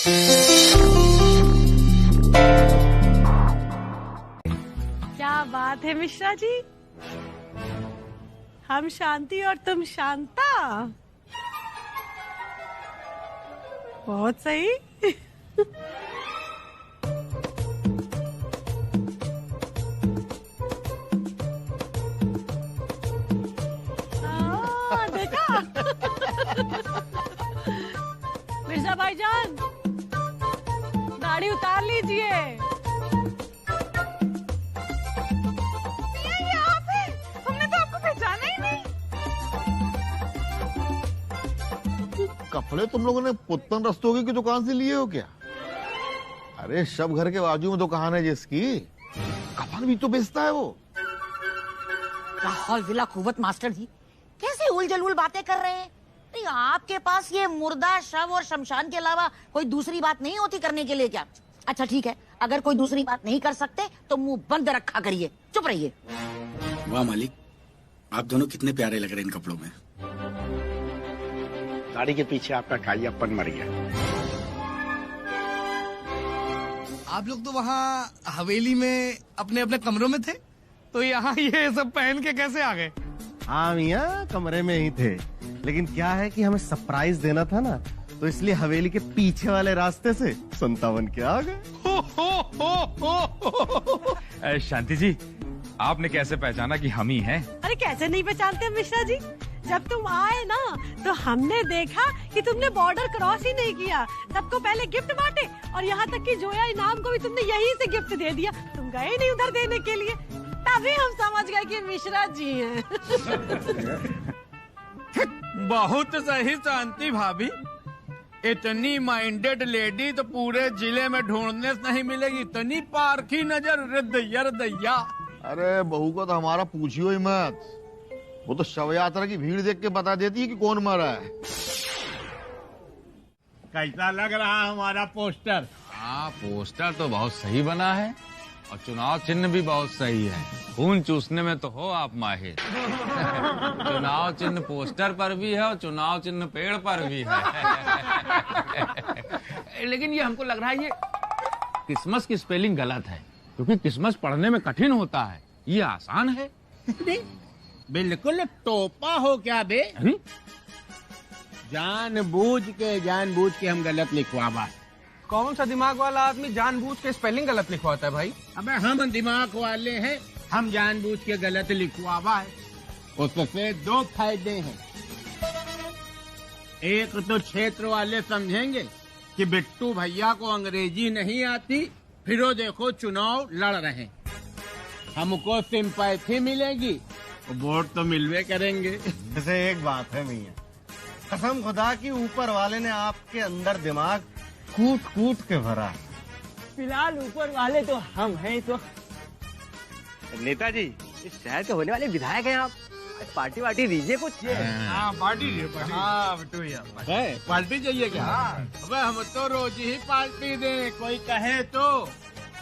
क्या बात है मिश्रा जी, हम शांति और तुम शांता। बहुत सही। देखा मिर्जा भाईजान, दाढ़ी उतार लीजिए। ये आप हैं? हमने तो आपको पहचाना ही नहीं। कपड़े तुम लोगों ने पुत्तन रस्तोगी की दुकान से लिए हो क्या? अरे शब घर के बाजू में दुकान है जिसकी, कफन भी तो बेचता है वो। लाहौल विला कुवत मास्टर जी, कैसे उल जलूल बातें कर रहे हैं? नहीं, आपके पास ये मुर्दा, शव और शमशान के अलावा कोई दूसरी बात नहीं होती करने के लिए क्या? अच्छा ठीक है, अगर कोई दूसरी बात नहीं कर सकते तो मुंह बंद रखा करिए, चुप रहिए। वाह मालिक, आप दोनों कितने प्यारे लग रहे हैं इन कपड़ों में। दाढ़ी के पीछे आपका काइयापन मर गया। आप लोग तो वहाँ हवेली में अपने अपने कमरों में थे, तो यहाँ ये सब पहन के कैसे आ गए? हाँ मियाँ, कमरे में ही थे, लेकिन क्या है कि हमें सरप्राइज देना था ना, तो इसलिए हवेली के पीछे वाले रास्ते से संतावन के आ गए। शांति जी, आपने कैसे पहचाना कि हम ही हैं? अरे कैसे नहीं पहचानते मिश्रा जी, जब तुम आए ना तो हमने देखा कि तुमने बॉर्डर क्रॉस ही नहीं किया, सबको पहले गिफ्ट बांटे और यहाँ तक कि जोया इनाम को भी तुमने यहीं से गिफ्ट दे दिया। तुम गए नहीं उधर देने के लिए, तभी हम समझ गए कि मिश्रा जी हैं। बहुत सही शांति भाभी, इतनी माइंडेड लेडी तो पूरे जिले में ढूंढने से नहीं मिलेगी। इतनी पारखी नजर, दैया। अरे बहू को तो हमारा पूछियो ही मत, वो तो शव यात्रा की भीड़ देख के बता देती है कि कौन मरा है। कैसा लग रहा है हमारा पोस्टर? हाँ, पोस्टर तो बहुत सही बना है और चुनाव चिन्ह भी बहुत सही है। खून चूसने में तो हो आप माहिर। चुनाव चिन्ह पोस्टर पर भी है और चुनाव चिन्ह पेड़ पर भी है। लेकिन ये हमको लग रहा है ये क्रिसमस की स्पेलिंग गलत है, क्योंकि क्रिसमस पढ़ने में कठिन होता है, ये आसान है। बिल्कुल टोपा हो क्या बे? जानबूझ के हम गलत लिखवावा। कौन सा दिमाग वाला आदमी जानबूझ के स्पेलिंग गलत लिखवाता है भाई? अबे हम दिमाग वाले हैं, हम जानबूझ के गलत लिखवावा है। उससे दो फायदे हैं। एक तो क्षेत्र वाले समझेंगे कि बिट्टू भैया को अंग्रेजी नहीं आती, फिर वो देखो चुनाव लड़ रहे हैं, हमको सिंपैथी मिलेगी, वोट तो मिलवे करेंगे। जैसे एक बात है मियाँ, कसम खुदा की ऊपर वाले ने आपके अंदर दिमाग कूट कूट के भरा। फिलहाल ऊपर वाले तो हम हैं। तो नेताजी, इस शहर के होने वाले विधायक हैं आप, पार्टी वार्टी दीजिए कुछ। हाँ पार्टी चाहिए क्या? अबे हम तो रोज ही पार्टी दे, कोई कहे तो।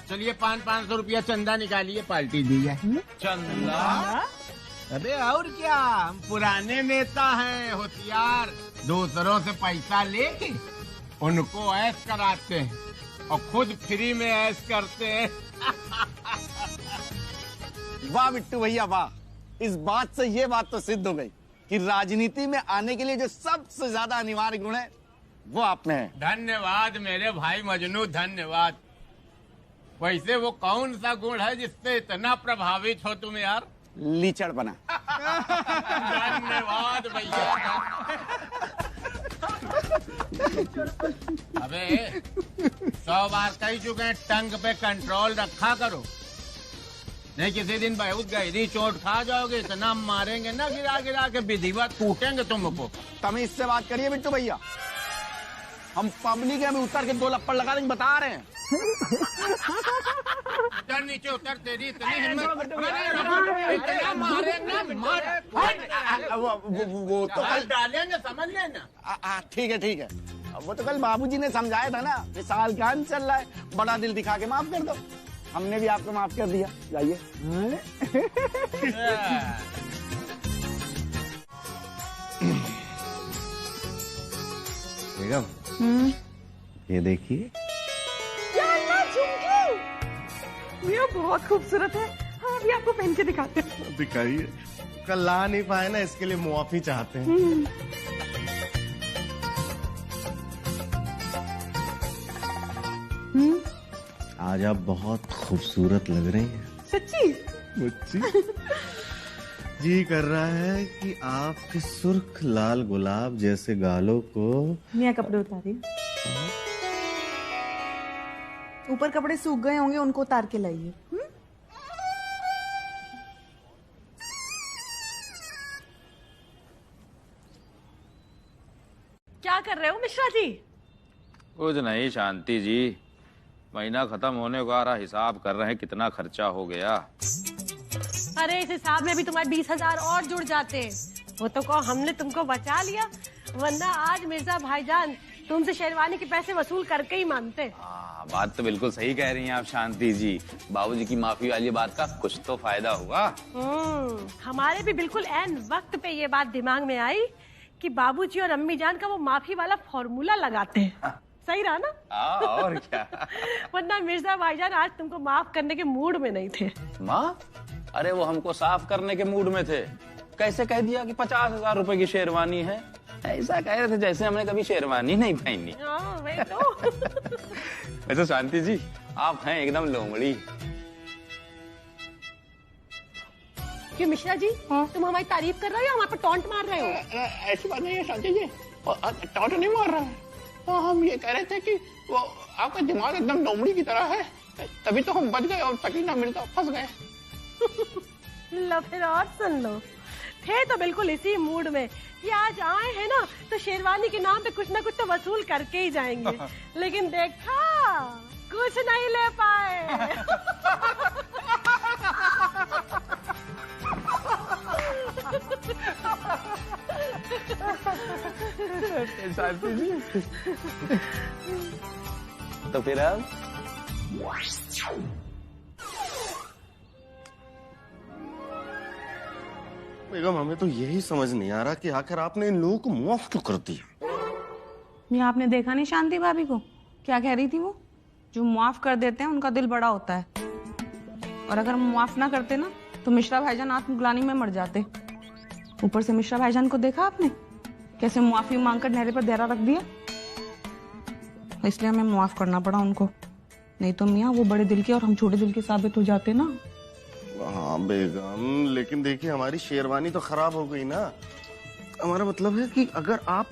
चलिए 500 रुपया चंदा निकालिए, पार्टी दी जाए। चंदा? अबे और क्या, हम पुराने नेता हैं, होशियार। दूसरों से पैसा लेके उनको ऐश कराते हैं और खुद फ्री में ऐश करते हैं। वाह बिट्टू भैया वाह, इस बात से ये बात तो सिद्ध हो गई कि राजनीति में आने के लिए जो सबसे ज्यादा अनिवार्य गुण है वो आप में है। धन्यवाद मेरे भाई मजनू, धन्यवाद। वैसे वो कौन सा गुण है जिससे इतना प्रभावित हो तुम यार? लीचड़ बना। धन्यवाद भैया। अबे 100 बार कह चुके हैं, टंग पे कंट्रोल रखा करो, नहीं किसी दिन बहुत गहरी चोट खा जाओगे। इतना मारेंगे ना गिरा गिरा के विधिवत कूटेंगे तुमको। तमीज से बात करिए बिट्टू भैया, हम पब्लिक है, अभी उतर के 2 लप्पड़ लगा देंगे, बता रहे हैं। उतर नीचे उतर, तेरी इतनी हिम्मत। वो तो कल डालेंगे, समझ लेना। ठीक है। वो तो कल बाबूजी ने समझाया था ना कि साल का अंत चल रहा है, बड़ा दिल दिखा के माफ कर दो। हमने भी आपको माफ कर दिया, जाइए। बेगम, ये देखिए। ये बहुत खूबसूरत है। हाँ, अभी आपको पहन के दिखाते हैं। दिखाइए। कल ला नहीं पाए ना, इसके लिए मुआफी चाहते हैं। आज आप बहुत खूबसूरत लग रही हैं। सच्ची? मुझे जी कर रहा है कि आपके सुर्ख लाल गुलाब जैसे गालों को। मियाँ कपड़े उतारिए। ऊपर कपड़े सूख गए होंगे, उनको उतार के लाइए। क्या कर रहे हो मिश्रा जी? कुछ नहीं शांति जी, महीना खत्म होने को आ रहा, हिसाब कर रहे हैं कितना खर्चा हो गया। अरे इस हिसाब में भी तुम्हारे 20,000 और जुड़ जाते। वो तो कहो हमने तुमको बचा लिया, वरना आज मिर्जा भाईजान तुमसे शेरवानी के पैसे वसूल करके ही मानते। हाँ, बात तो बिल्कुल सही कह रही हैं आप शांति जी। बाबूजी की माफी वाली बात का कुछ तो फायदा हुआ। हमारे भी बिल्कुल ऐन वक्त पे ये बात दिमाग में आई कि बाबूजी और अम्मी जान का वो माफी वाला फॉर्मूला लगाते हैं। सही रहा ना? और क्या। वरना मिर्जा भाईजान आज तुमको माफ करने के मूड में नहीं थे। माँ, अरे वो हमको साफ करने के मूड में थे। कैसे कह दिया कि 50,000 रुपए की शेरवानी है? ऐसा कह रहे थे जैसे हमने कभी शेरवानी नहीं पहनी। वही तो। वैसे शांति जी, आप हैं एकदम लोमड़ी। क्यों मिश्रा जी, तुम हमारी तारीफ कर रहे हो या हमारे पर टॉन्ट मार रहे हो? ऐसी बात नहीं है शांति जी, टॉन्ट नहीं मार रहा है। तो हम ये कह रहे थे कि वो आपका दिमाग एकदम लोमड़ी की तरह है, तभी तो हम बच गए और सकीना मिर्जा फंस गए। लो फिर और सुन लो, थे तो बिल्कुल इसी मूड में कि आज आए हैं ना तो शेरवानी के नाम पे कुछ ना कुछ तो वसूल करके ही जाएंगे। लेकिन देखा कुछ नहीं ले पाए। शांति जी, तो फिर अब बेगम, हमें तो यही समझ नहीं आ रहा कि आखिर आपने इन लोगों को माफ क्यों कर दिया। ये आपने देखा नहीं शांति भाभी को क्या कह रही थी? वो जो माफ कर देते हैं उनका दिल बड़ा होता है, और अगर माफ ना करते ना तो मिश्रा भाईजान आत्मग्लानि में मर जाते। ऊपर से मिश्रा भाईजान को देखा आपने कैसे माफी मांगकर नहरे पर देहरा रख दिया। इसलिए हमें माफ करना पड़ा उनको, नहीं तो मियाँ वो बड़े दिल के और हम छोटे दिल के साबित हो जाते ना। हाँ बेगम, लेकिन देखिए हमारी शेरवानी तो खराब हो गई ना। हमारा मतलब है कि अगर आप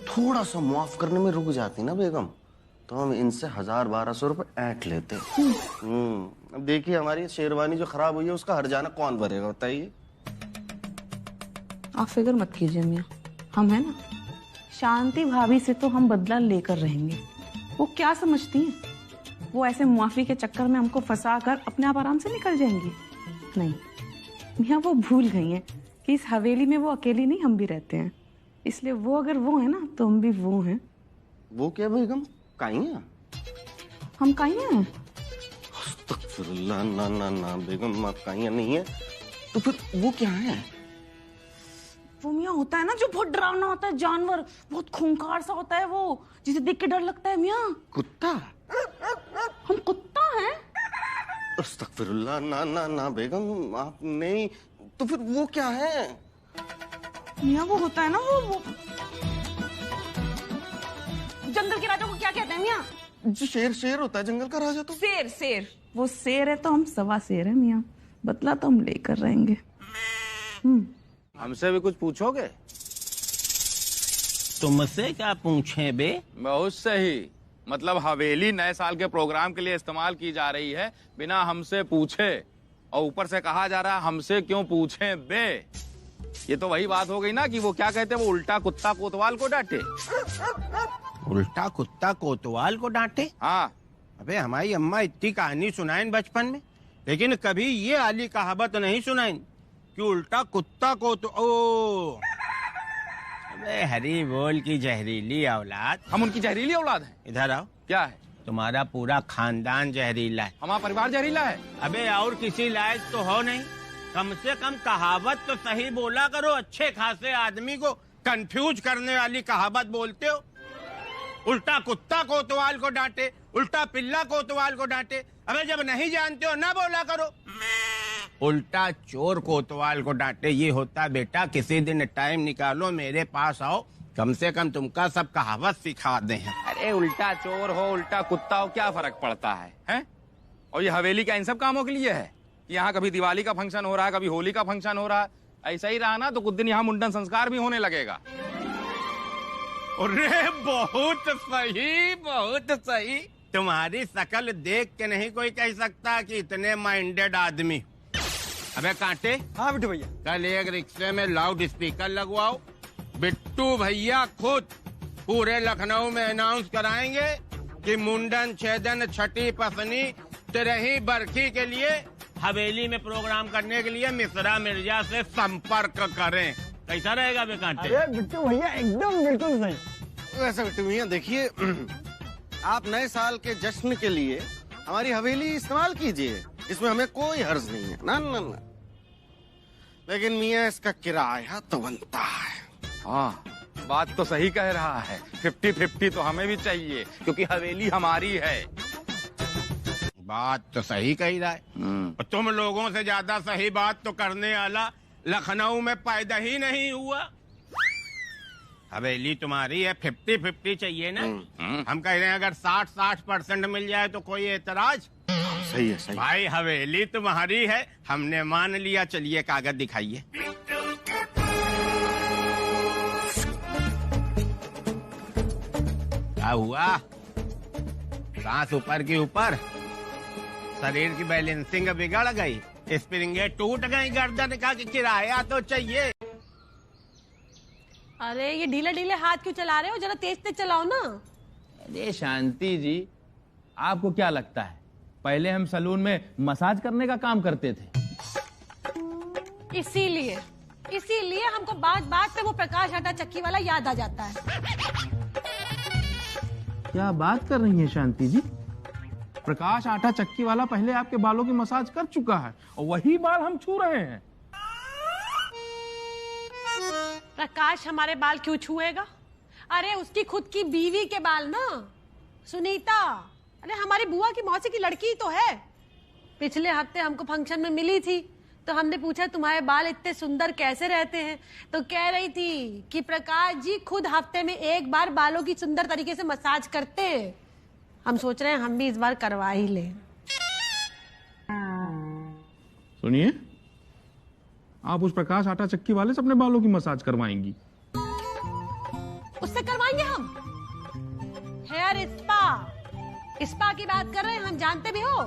थोड़ा सा माफ करने में रुक जाती ना बेगम, तो हम इनसे 1,000-1,200 रुपए ऐंठ लेते। अब देखिए हमारी शेरवानी जो खराब हुई है उसका हर्जाना कौन भरेगा बताइए। आप फिक्र मत कीजिए मियाँ, हम है ना, शांति भाभी से तो हम बदला लेकर रहेंगे। वो क्या समझती हैं, वो ऐसे मुआफी के चक्कर में हमको फंसा कर अपने आप आराम से निकल जाएंगी? नहीं मियाँ, वो भूल गई हैं कि इस हवेली में वो अकेली नहीं, हम भी रहते हैं। इसलिए वो अगर वो है ना तो हम भी वो हैं। वो क्या बेगम, काइयां? हम काइयां हैं? अस्तगफिरुल्लाह, ना ना ना बेगम, आप काइयां नहीं है तो फिर वो क्या है? वो मियाँ होता है ना जो बहुत डरावना होता है, जानवर, बहुत खूंखार सा होता है वो, जिसे देख के डर लगता है मियाँ। कुत्ता? हम कुत्ता हैं? अस्तगफिरुल्लाह, ना ना ना बेगम, आप नहीं तो फिर वो क्या है? मियाँ वो होता है ना वो जंगल के राजा को क्या कहते हैं मियाँ? जो शेर होता है जंगल का राजा। तो शेर वो शेर है तो हम सवा शेर है मियाँ, बदला तो हम लेकर रहेंगे। हमसे भी कुछ पूछोगे? तुमसे क्या पूछे बे? बहुत सही, मतलब हवेली नए साल के प्रोग्राम के लिए इस्तेमाल की जा रही है बिना हमसे पूछे, और ऊपर से कहा जा रहा है हमसे क्यों पूछे बे। ये तो वही बात हो गई ना कि वो क्या कहते हैं, वो उल्टा कुत्ता कोतवाल को डांटे। उल्टा कुत्ता कोतवाल को डांटे? हाँ। अबे हमारी अम्मा इतनी कहानी सुनाइन बचपन में, लेकिन कभी ये आली कहावत नहीं सुनाइन कि उल्टा कुत्ता को तो ओ। अबे हरी बोल की जहरीली औलाद। हम उनकी जहरीली औलाद हैं? इधर आओ। क्या है? तुम्हारा पूरा खानदान जहरीला है। हमारा परिवार जहरीला है? अबे और किसी लायक तो हो नहीं, कम से कम कहावत तो सही बोला करो। अच्छे खासे आदमी को कंफ्यूज करने वाली कहावत बोलते हो। उल्टा कुत्ता कोतवाल को डांटे, उल्टा पिल्ला कोतवाल को डांटे। अबे जब नहीं जानते हो ना बोला करो। उल्टा चोर कोतवाल को डांटे। ये होता बेटा, किसी दिन टाइम निकालो मेरे पास आओ, कम से कम तुमका सब कहावत सिखा दे। अरे उल्टा चोर हो उल्टा कुत्ता हो क्या फर्क पड़ता है, हैं? और ये हवेली क्या इन सब कामों के लिए है कि यहाँ कभी दिवाली का फंक्शन हो रहा है, कभी होली का फंक्शन हो रहा है? ऐसा ही रहा ना तो कुछ दिन यहाँ मुंडन संस्कार भी होने लगेगा। अरे बहुत सही, बहुत सही। तुम्हारी शकल देख के नहीं कोई कह सकता कि इतने माइंडेड आदमी। अबे कांटे। हाँ बिट्टू भैया। कल एक रिक्शे में लाउड स्पीकर लगवाओ, बिट्टू भैया खुद पूरे लखनऊ में अनाउंस कराएंगे कि मुंडन, छेदन, छठी पसनी, तेरही बरखी के लिए हवेली में प्रोग्राम करने के लिए मिश्रा मिर्जा से संपर्क करें। कैसा रहेगा बे कांटे? अरे बिट्टू भैया एकदम बिल्कुल सही। वैसे बिट्टू भैया देखिए, आप नए साल के जश्न के लिए हमारी हवेली इस्तेमाल कीजिए, इसमें हमें कोई हर्ज नहीं है। ना ना ना, लेकिन मियाँ इसका किराया तो बनता है। हाँ बात तो सही कह रहा है, 50-50 तो हमें भी चाहिए क्योंकि हवेली हमारी है। बात तो सही कही रहा है। तुम लोगों से ज्यादा सही बात तो करने वाला लखनऊ में पैदा ही नहीं हुआ। हवेली तुम्हारी है, 50-50 चाहिए ना। हम कह रहे हैं अगर 60% मिल जाए तो कोई एतराज? सही है, सही। भाई हवेली तुम्हारी है, हमने मान लिया। चलिए कागज दिखाइए। क्या हुआ? सांस ऊपर की ऊपर, शरीर की बैलेंसिंग बिगड़ गई, स्प्रिंगे टूट गई, गर्दन का किराया तो चाहिए। अरे ये ढीले ढीले हाथ क्यों चला रहे हो? जरा तेज तेज चलाओ ना। अरे शांति जी, आपको क्या लगता है पहले हम सलून में मसाज करने का काम करते थे? इसीलिए हमको बात बात पे वो प्रकाश आटा चक्की वाला याद आ जाता है। क्या बात कर रही हैं शांति जी? प्रकाश आटा चक्की वाला पहले आपके बालों की मसाज कर चुका है और वही बाल हम छू रहे हैं। प्रकाश हमारे बाल क्यों छुएगा? अरे उसकी खुद की बीवी के बाल ना, सुनीता। अरे हमारी बुआ की मौसी की लड़की तो है। पिछले हफ्ते हमको फंक्शन में मिली थी तो हमने पूछा तुम्हारे बाल इतने सुंदर कैसे रहते हैं, तो कह रही थी कि प्रकाश जी खुद हफ्ते में एक बार बालों की सुंदर तरीके से मसाज करते हैं। हम सोच रहे हैं हम भी इस बार करवा ही लें। सुनिए, आप उस प्रकाश आटा चक्की वाले से अपने बालों की मसाज करवाएंगी? उससे करवाएंगे हम। हेयर स्पा की बात कर रहे हैं हम, जानते भी हो।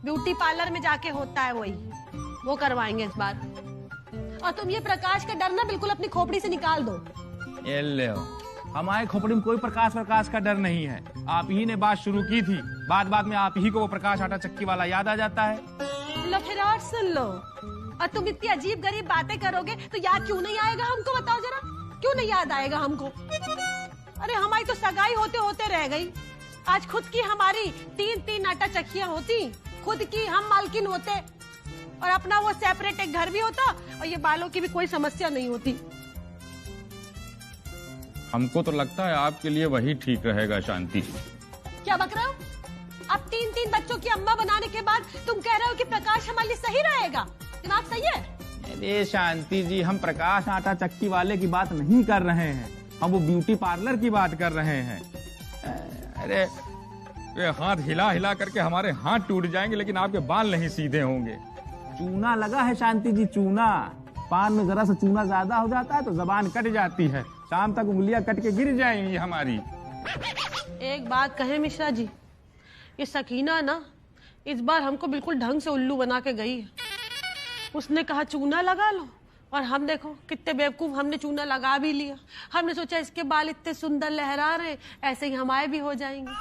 ब्यूटी पार्लर में जाके होता है वही, वो करवाएंगे इस बार। और तुम ये प्रकाश का डर ना बिल्कुल अपनी खोपड़ी से निकाल दो। ये ले हो, हमारे खोपड़ी में कोई प्रकाश का डर नहीं है। आप ही ने बात शुरू की थी, बात बात में आप ही को वो प्रकाश आटा चक्की वाला याद आ जाता है। लो फिर और सुन लो। और तुम इतनी अजीब गरीब बातें करोगे तो याद क्यों नहीं आएगा हमको? बताओ जरा, क्यों नहीं याद आएगा हमको? अरे हमारी तो सगाई होते होते रह गई। आज खुद की हमारी 3 आटा चक्कियां होती, खुद की हम मालकिन होते, और अपना वो सेपरेट एक घर भी होता, और ये बालों की भी कोई समस्या नहीं होती। हमको तो लगता है आपके लिए वही ठीक रहेगा शांति। क्या बक रहे हो? अब 3 बच्चों की अम्मा बनाने के बाद तुम कह रहे हो कि प्रकाश हमारे लिए सही रहेगा? दिमाग सही है? अरे शांति जी, हम प्रकाश आटा चक्की वाले की बात नहीं कर रहे हैं, हम वो ब्यूटी पार्लर की बात कर रहे हैं। अरे ये हाथ हिला हिला करके हमारे हाथ टूट जाएंगे लेकिन आपके बाल नहीं सीधे होंगे। चूना लगा है शांति जी, चूना। पान में जरा सा चूना ज्यादा हो जाता है तो जबान कट जाती है, शाम तक उंगलियां कट के गिर जाएंगी हमारी। एक बात कहे मिश्रा जी, ये सकीना ना इस बार हमको बिल्कुल ढंग से उल्लू बना के गई है। उसने कहा चूना लगा लो, और हम देखो कितने बेवकूफ, हमने चूना लगा भी लिया। हमने सोचा इसके बाल इतने सुंदर लहरा रहे, ऐसे ही हमारे भी हो जाएंगे।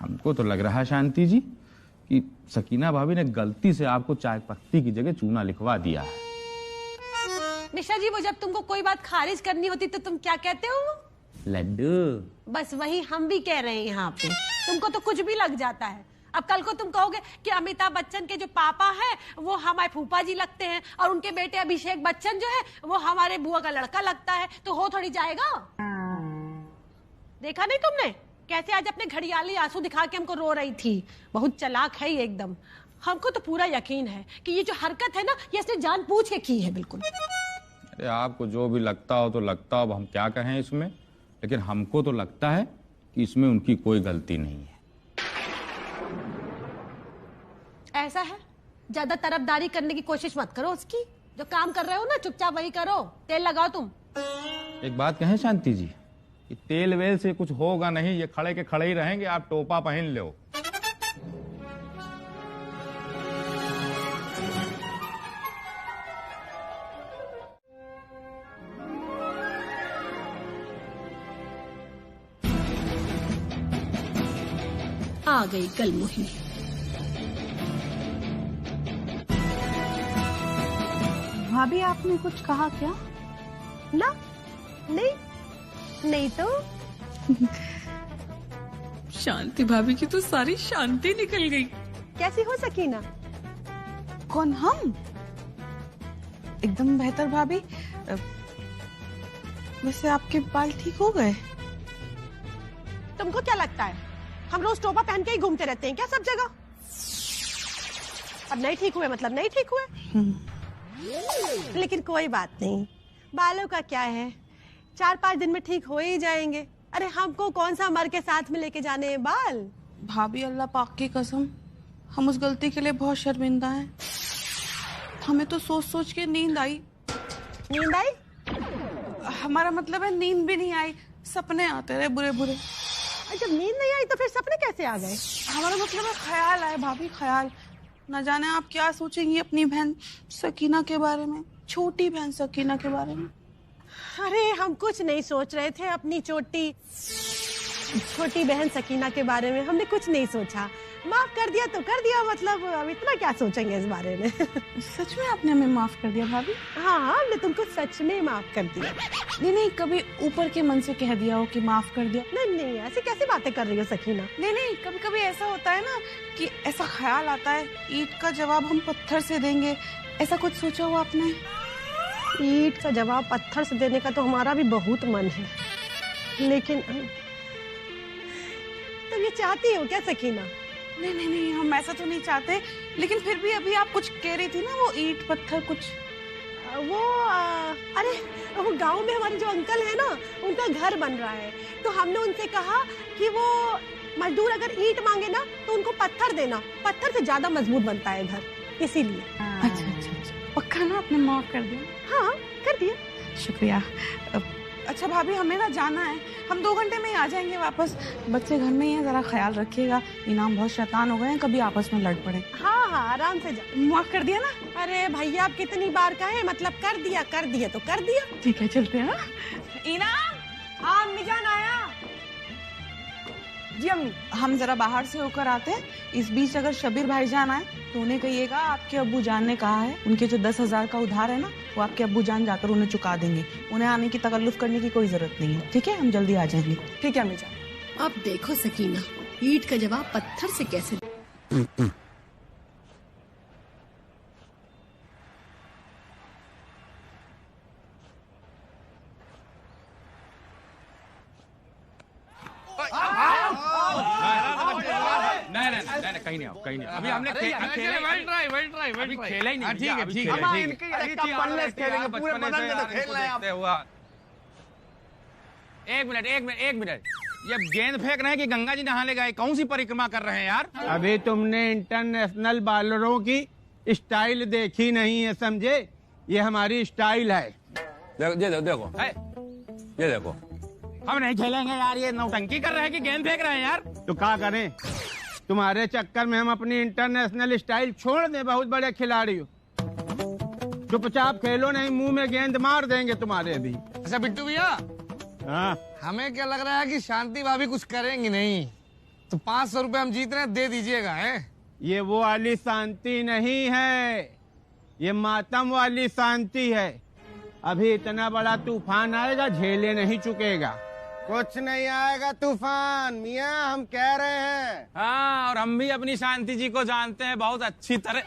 हमको तो लग रहा है शांति जी कि सकीना भाभी ने गलती से आपको चाय पत्ती की जगह चूना लिखवा दिया है। मिश्रा जी, वो जब तुमको कोई बात खारिज करनी होती तो तुम क्या कहते हो? लड्डू। बस वही हम भी कह रहे हैं यहाँ पे। तुमको तो कुछ भी लग जाता है। अब कल को तुम कहोगे कि अमिताभ बच्चन के जो पापा हैं वो हमारे फूफा जी लगते हैं, और उनके बेटे अभिषेक बच्चन जो है वो हमारे बुआ का लड़का लगता है, तो हो थोड़ी जाएगा। देखा नहीं तुमने कैसे आज अपने घड़ियाली आंसू दिखा के हमको रो रही थी। बहुत चालाक है ये एकदम। हमको तो पूरा यकीन है कि ये जो हरकत है ना ये इसने जानबूझ के की है बिल्कुल। अरे आपको जो भी लगता हो तो लगता हो, अब हम क्या कहें इसमें, लेकिन हमको तो लगता है कि इसमें उनकी कोई गलती नहीं है। ऐसा है, ज्यादा तरफदारी करने की कोशिश मत करो उसकी। जो काम कर रहे हो ना चुपचाप वही करो, तेल लगाओ तुम। एक बात कहें शांति जी, कि तेल वेल से कुछ होगा नहीं, ये खड़े के खड़े ही रहेंगे, आप टोपा पहन लो। आ गई कलमुही। भाभी आपने कुछ कहा क्या? ना नहीं तो शांति भाभी की तो सारी शांति निकल गई। कैसी हो सकीना? कौन, हम? एकदम बेहतर भाभी। वैसे आपके बाल ठीक हो गए? तुमको क्या लगता है हम रोज टोपा पहन के ही घूमते रहते हैं क्या सब जगह? अब नहीं ठीक हुए मतलब नहीं ठीक हुए। लेकिन कोई बात नहीं, बालों का क्या है, 4-5 दिन में ठीक हो ही जाएंगे। अरे हमको कौन सा मर के साथ में लेके जाने हैं बाल। भाभी अल्लाह पाक की कसम, हम उस गलती के लिए बहुत शर्मिंदा हैं। हमें तो सोच सोच के नींद आई। नींद आई? हमारा मतलब है नींद भी नहीं आई, सपने आते रहे बुरे बुरे। जब नींद नहीं आई तो फिर सपने कैसे आ गए? हमारा मतलब है ख्याल आए भाभी, ख्याल। न जाने आप क्या सोचेंगी अपनी बहन सकीना के बारे में, छोटी बहन सकीना के बारे में। अरे हम कुछ नहीं सोच रहे थे अपनी छोटी बहन सकीना के बारे में। हमने कुछ नहीं सोचा, माफ कर दिया तो कर दिया, मतलब अब इतना क्या सोचेंगे इस बारे में। सच में आपने हमें माफ कर दिया भाभी? हाँ, हमने तुमको सच में माफ कर दिया। नहीं, कभी ऊपर के मन से कह दिया हो कि माफ कर दिया? नहीं, ऐसी कैसी बातें कर रही हो सकीना? नहीं, कभी कभी ऐसा होता है ना कि ऐसा ख्याल आता है ईंट का जवाब हम पत्थर से देंगे। ऐसा कुछ सोचा हो आपने? ईंट का जवाब पत्थर से देने का तो हमारा भी बहुत मन है, लेकिन तुम ये चाहती हो क्या सकीना? नहीं, हम ऐसा तो नहीं चाहते, लेकिन फिर भी अभी आप कुछ कह रही थी ना, वो ईंट पत्थर कुछ। अरे वो गांव में हमारे जो अंकल है ना, उनका घर बन रहा है, तो हमने उनसे कहा कि वो मजदूर अगर ईंट मांगे ना तो उनको पत्थर देना, पत्थर से ज्यादा मजबूत बनता है घर, इसीलिए। अच्छा, पक्का ना आपने माफ कर दिया? हाँ, कर दिया। शुक्रिया। अच्छा भाभी, हमें ना जाना है, हम 2 घंटे में ही आ जाएंगे वापस। बच्चे घर में ही हैं, जरा ख्याल रखिएगा। इनाम बहुत शैतान हो गए हैं, कभी आपस में लड़ पड़े। हाँ, आराम से जा। माफ कर दिया ना? अरे भैया आप कितनी बार कहे, मतलब कर दिया तो कर दिया। ठीक है, चलते हैं। इनाम, हाँ अम्मी जान आया। जी अम्मी। हम जरा बाहर से होकर आते हैं, इस बीच अगर शबीर भाईजान आए तो उन्हें कहिएगा आपके अब्बू जान ने कहा है उनके जो 10,000 का उधार है ना, वो आपके अब्बू जान जाकर उन्हें चुका देंगे। उन्हें आने की तकल्लुफ करने की कोई जरूरत नहीं है, ठीक है? हम जल्दी आ जाएंगे। ठीक है अम्मी जान। अब देखो सकीना, ईंट का जवाब पत्थर से कैसे। नहीं, कहीं नहीं, कहीं नहीं। अभी हमने खेला ही नहीं। ठीक है। पूरे बदन में तो खेल रहे हैं आप। एक मिनट, ये गेंद फेंक रहे हैं कि गंगा जी नहाने गए? कौन सी परिक्रमा कर रहे हैं यार? अभी तुमने इंटरनेशनल बॉलरों की स्टाइल देखी नहीं है, समझे? ये हमारी स्टाइल है। देखो, ये देखो, हम नहीं खेलेंगे यार। ये नौटंकी कर रहे हैं कि गेंद फेंक रहे हैं यार? तो क्या करें, तुम्हारे चक्कर में हम अपनी इंटरनेशनल स्टाइल छोड़ दें? बहुत बड़े खिलाड़ी हो, चुपचाप खेलो, नहीं मुंह में गेंद मार देंगे तुम्हारे भी। अच्छा बिट्टू भैया, हाँ, हमें क्या लग रहा है कि शांति भाभी कुछ करेंगी नहीं, तो 500 रुपए हम जीत रहे हैं, दे दीजिएगा। है ये वो वाली शांति नहीं है, ये मातम वाली शांति है। अभी इतना बड़ा तूफान आएगा, झेले नहीं चुकेगा। कुछ नहीं आएगा तूफान मियाँ, हम कह रहे हैं। हाँ, और हम भी अपनी शांति जी को जानते हैं बहुत अच्छी तरह।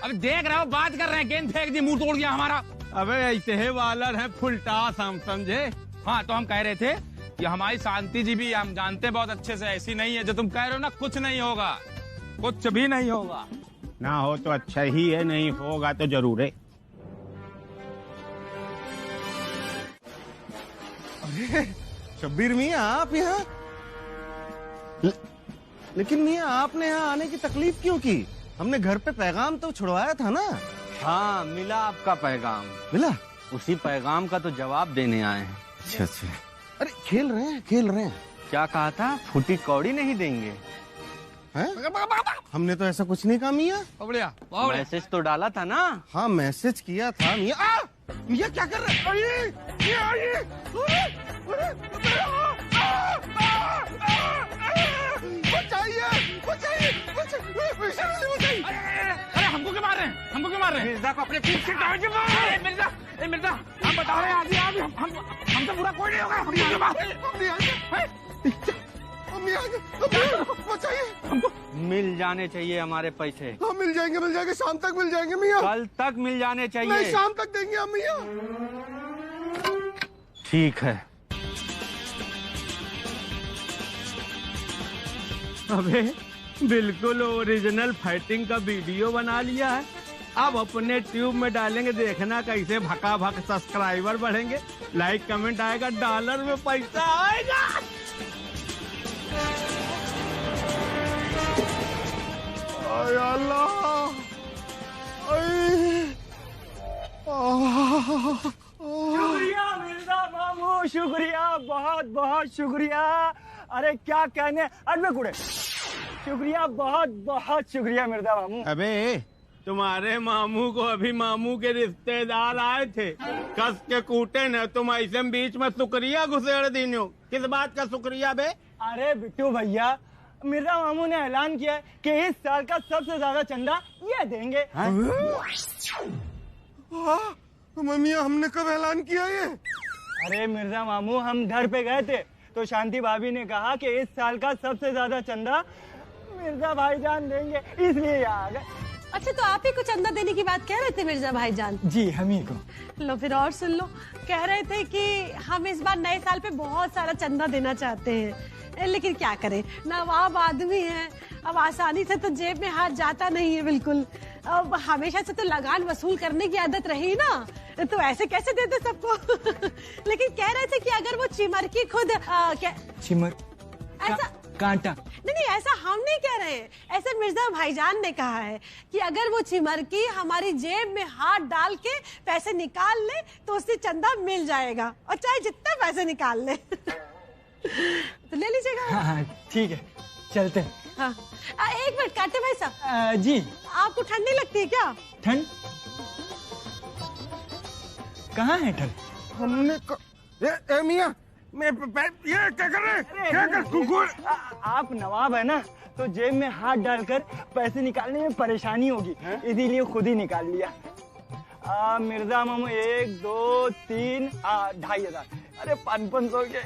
अब देख रहे हो, बात कर रहे हैं, गेंद फेंक दी, मुंह तोड़ दिया हमारा। अबे ऐसे है वालर है फुल टास, हम समझे? हाँ, तो हम कह रहे थे कि हमारी शांति जी भी हम जानते बहुत अच्छे से ऐसी नहीं है जो तुम कह रहे हो ना, कुछ नहीं होगा, कुछ भी नहीं होगा। ना हो तो अच्छा ही है, नहीं होगा तो जरूर है। अरे शब्बीर मियाँ, आप यहाँ? लेकिन मियाँ, आपने यहाँ आने की तकलीफ क्यों की? हमने घर पे पैगाम तो छुड़वाया था ना। हाँ, मिला आपका पैगाम। मिला? उसी पैगाम का तो जवाब देने आए हैं। अच्छा अच्छा। अरे खेल रहे हैं, खेल रहे हैं। क्या कहा था? फूटी कौड़ी नहीं देंगे। हैं? हमने तो ऐसा कुछ नहीं कहा मियाँ। बढ़िया, मैसेज तो डाला था ना। हाँ, मैसेज किया था मियाँ। मियाँ क्या कर रहे हैं? अरे हमको क्यों मार रहे हैं? हमको क्यों मार रहे हैं? मिर्जा को अपने पीठ से मिर्जा, मिर्जा, हम बता रहे हैं आज हमसे बुरा कोई नहीं होगा। हमको मिल जाने चाहिए हमारे पैसे। हाँ, मिल जाएंगे, शाम तक मिल जाएंगे मियाँ। कल तक मिल जाने चाहिए। नहीं, शाम तक देंगे हम मियाँ। ठीक है। अबे बिल्कुल ओरिजिनल फाइटिंग का वीडियो बना लिया है। अब अपने ट्यूब में डालेंगे, देखना कैसे भका भक सब्सक्राइबर बढ़ेंगे, लाइक कमेंट आएगा, डॉलर में पैसा आएगा। अल्लाह, शुक्रिया मिर्जा मामू, शुक्रिया, बहुत बहुत शुक्रिया। अरे क्या कहने, अरे कुड़े, शुक्रिया, बहुत बहुत शुक्रिया मिर्जा मामू। अबे तुम्हारे मामू को अभी मामू के रिश्तेदार आए थे, कस के कूटे न, तुम ऐसे बीच में शुक्रिया घुसेड़ दी हो। किस बात का शुक्रिया बे? अरे बिट्टू भैया, मिर्जा मामू ने ऐलान किया है कि इस साल का सबसे ज्यादा चंदा ये देंगे। मियाँ, हमने कब ऐलान किया ये? अरे मिर्जा मामू, हम घर पे गए थे तो शांति भाभी ने कहा कि इस साल का सबसे ज्यादा चंदा मिर्जा भाईजान देंगे, इसलिए आ गए। अच्छा, तो आप ही को चंदा देने की बात कह रहे थे मिर्जा भाईजान? जी, हम ही को। लो फिर और सुन लो, कह रहे थे कि हम इस बार नए साल पे बहुत सारा चंदा देना चाहते हैं, लेकिन क्या करें, नवाब आदमी है, अब आसानी से तो जेब में हाथ जाता नहीं है बिल्कुल। अब हमेशा से तो लगान वसूल करने की आदत रही ना, तो ऐसे कैसे देते सबको। लेकिन कह रहे थे कि अगर वो चिमरकी खुद चिमर ऐसा कांटा नहीं, ऐसा हम नहीं कह रहे, ऐसे मिर्जा भाईजान ने कहा है कि अगर वो चिमरकी हमारी जेब में हाथ डाल के पैसे निकाल ले तो उससे चंदा मिल जाएगा, और चाहे जितना पैसे निकाल ले। तो ले लीजिएगा। हाँ, ठीक है, चलते हैं। हाँ, एक मिनट काटे भाई साहब। जी। आपको ठंडी लगती है क्या? ठंड कहाँ है ठंड? हमने मियाँ, मैं ये क्या कर रहे? क्या कर कुकुर? आप नवाब है ना, तो जेब में हाथ डालकर पैसे निकालने में परेशानी होगी, इसीलिए खुद ही निकाल लिया। मिर्जा मामू 1 2 3 2,500। अरे 500 के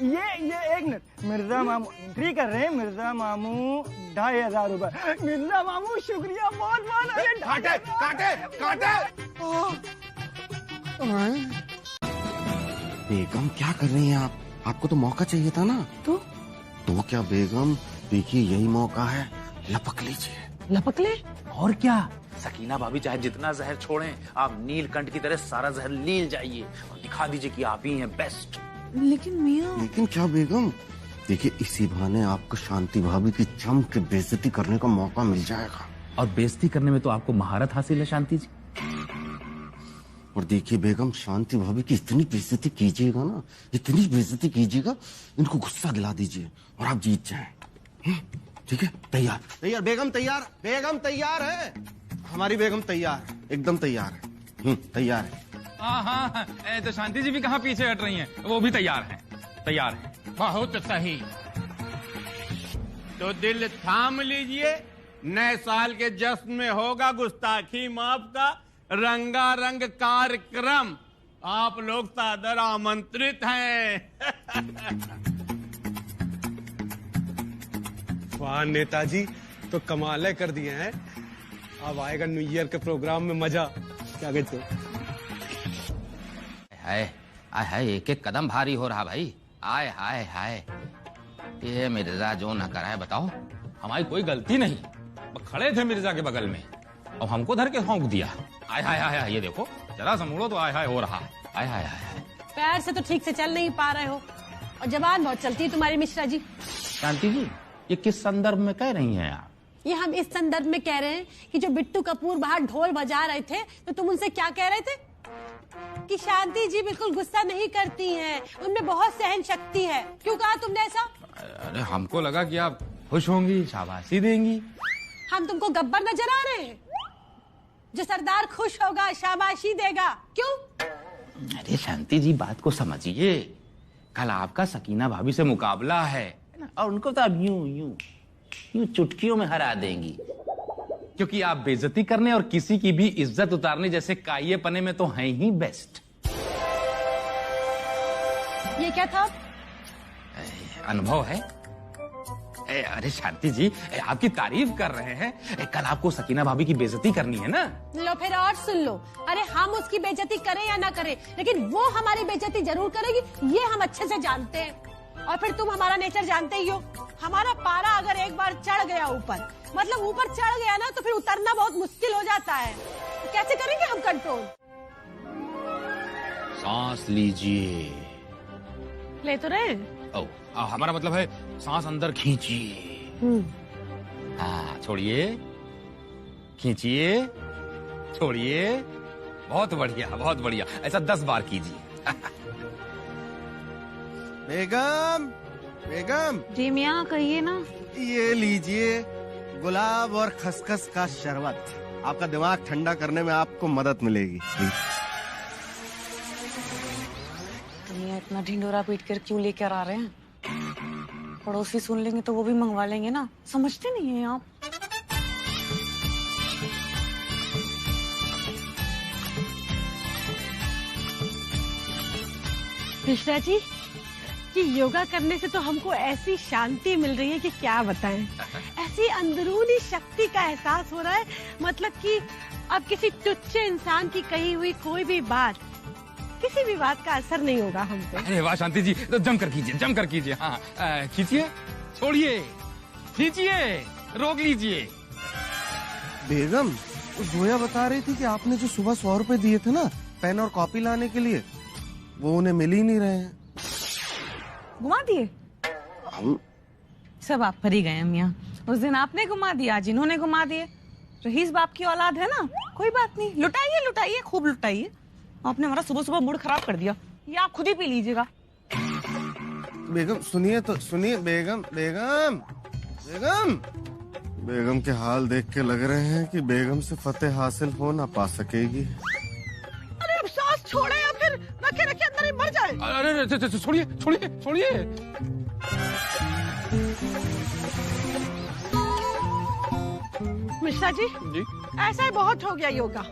ये 1 मिनट, मिर्जा मामू एंट्री कर रहे हैं। मिर्जा मामू 2,500 रुपए। मिर्जा मामू शुक्रिया, बहुत बहुत। काटे काटे काटे। बेगम क्या कर रही हैं आप? आपको तो मौका चाहिए था ना। तो क्या बेगम, देखिए यही मौका है, लपक लीजिए। लपक ले? और क्या, सकीना भाभी चाहे जितना जहर छोड़ें, आप नीलकंठ की तरह सारा जहर लील जाइए और दिखा दीजिए कि आप ही हैं बेस्ट। लेकिन मियाँ। लेकिन क्या बेगम, देखिए इसी बहाने आपको शांति भाभी की जम के बेइज्जती करने का मौका मिल जाएगा। और बेइज्जती करने में तो आपको महारत हासिल है शांति जी। और देखिए बेगम, शांति भाभी की इतनी बेइज्जती कीजिएगा ना, इतनी बेइज्जती कीजिएगा, इनको गुस्सा दिला दीजिए और आप जीत जाएं। ठीक है? तैयार? तैयार बेगम, तैयार। बेगम तैयार है, हमारी बेगम तैयार, एकदम तैयार है। तैयार है। हाँ, तो शांति जी भी कहाँ पीछे हट रही हैं, वो भी तैयार हैं। तैयार है। बहुत सही, तो दिल थाम लीजिए, नए साल के जश्न में होगा गुस्ताखी माफ का रंगारंग कार्यक्रम, आप लोग सादर आमंत्रित हैं। वाह नेताजी, तो कमाल कर दिए हैं। अब आएगा न्यू ईयर के प्रोग्राम में मजा, क्या कहते हो? है आय हाय, एक एक कदम भारी हो रहा भाई। आय हाय हाय, ये मिर्जा जो न करा है बताओ, हमारी कोई गलती नहीं। खड़े थे मिर्जा के बगल में और हमको धर के भौंक दिया। आय हाय हाय, ये देखो जरा सा मुड़ो तो आय हाय हो रहा है। आय हाय हाय, पैर से तो ठीक से चल नहीं पा रहे हो और जबान बहुत चलती है तुम्हारी मिश्रा जी। शांति जी, ये किस संदर्भ में कह रही हैं आप? ये हम इस संदर्भ में कह रहे हैं कि जो बिट्टू कपूर बाहर ढोल बजा रहे थे तो तुम उनसे क्या कह रहे थे कि शांति जी बिल्कुल गुस्सा नहीं करती हैं, उनमें बहुत सहन शक्ति है। क्यों कहा तुमने ऐसा? अरे हमको लगा कि आप खुश होंगी, शाबाशी देंगी। हम तुमको गब्बर नजर आ रहे हैं? जो सरदार खुश होगा शाबाशी देगा, क्यों? अरे शांति जी, बात को समझिए। कल आपका सकीना भाभी से मुकाबला है और उनको तो अब यूं चुटकियों में हरा देंगी, क्योंकि आप बेइज्जती करने और किसी की भी इज्जत उतारने जैसे काये पने में तो हैं ही बेस्ट। ये क्या था? अनुभव है। अरे शांति जी, आपकी तारीफ कर रहे हैं। कल आपको सकीना भाभी की बेइज्जती करनी है ना? लो फिर और सुन लो। अरे हम उसकी बेइज्जती करें या ना करें, लेकिन वो हमारी बेइज्जती जरूर करेगी, ये हम अच्छे से जानते हैं। और फिर तुम हमारा नेचर जानते ही हो। हमारा पारा अगर एक बार चढ़ गया ऊपर, मतलब ऊपर चढ़ गया ना, तो फिर उतरना बहुत मुश्किल हो जाता है। तो कैसे करेंगे हम कंट्रोल? सांस लीजिए। ले तो रहे। हमारा मतलब है सांस अंदर खींचिए। हाँ, छोड़िए, खींचिए, छोड़िए। बहुत बढ़िया, बहुत बढ़िया। ऐसा 10 बार कीजिए। बेगम, बेगम। जी मियाँ, कहिए ना। ये लीजिए गुलाब और खसखस का शरबत, आपका दिमाग ठंडा करने में आपको मदद मिलेगी। मियाँ इतना ढिंडोरा पीट कर क्यों लेकर आ रहे हैं? पड़ोसी सुन लेंगे तो वो भी मंगवा लेंगे ना, समझते नहीं है आप। मिश्रा जी, कि योगा करने से तो हमको ऐसी शांति मिल रही है कि क्या बताएं। ऐसी अंदरूनी शक्ति का एहसास हो रहा है, मतलब कि अब किसी टुच्चे इंसान की कही हुई कोई भी बात, किसी भी बात का असर नहीं होगा हम पे। अरे वाह शांति जी, तो जम कर कीजिए, जम कर कीजिए। हाँ, खींचिए, छोड़िए, खींचिए, रोक लीजिए। बेगम, जोया बता रही थी कि आपने जो सुबह 100 रुपए दिए थे ना पेन और कॉपी लाने के लिए, वो उन्हें मिल ही नहीं रहे हैं। घुमा दिए? हम सब आप पर ही गए मियाँ। उस दिन आपने घुमा दिया, आज इन्होंने घुमा दिए। रहीस बाप की औलाद है ना, कोई बात नहीं, लुटाइए लुटाइए, खूब लुटाइए। आपने हमारा सुबह सुबह मूड खराब कर दिया, ये आप खुद ही पी लीजिएगा। बेगम सुनिए तो सुनिए। बेगम, बेगम, बेगम, बेगम के हाल देख के लग रहे हैं कि बेगम से फतेह हासिल हो ना पा सकेगी। अरे अब सांस छोड़े या फिर रखे रखे अंदर ही मर जाए। अरे छोड़िए, छोड़िए, छोड़िए। मिश्रा जी, ऐसा ही बहुत हो गया योगा,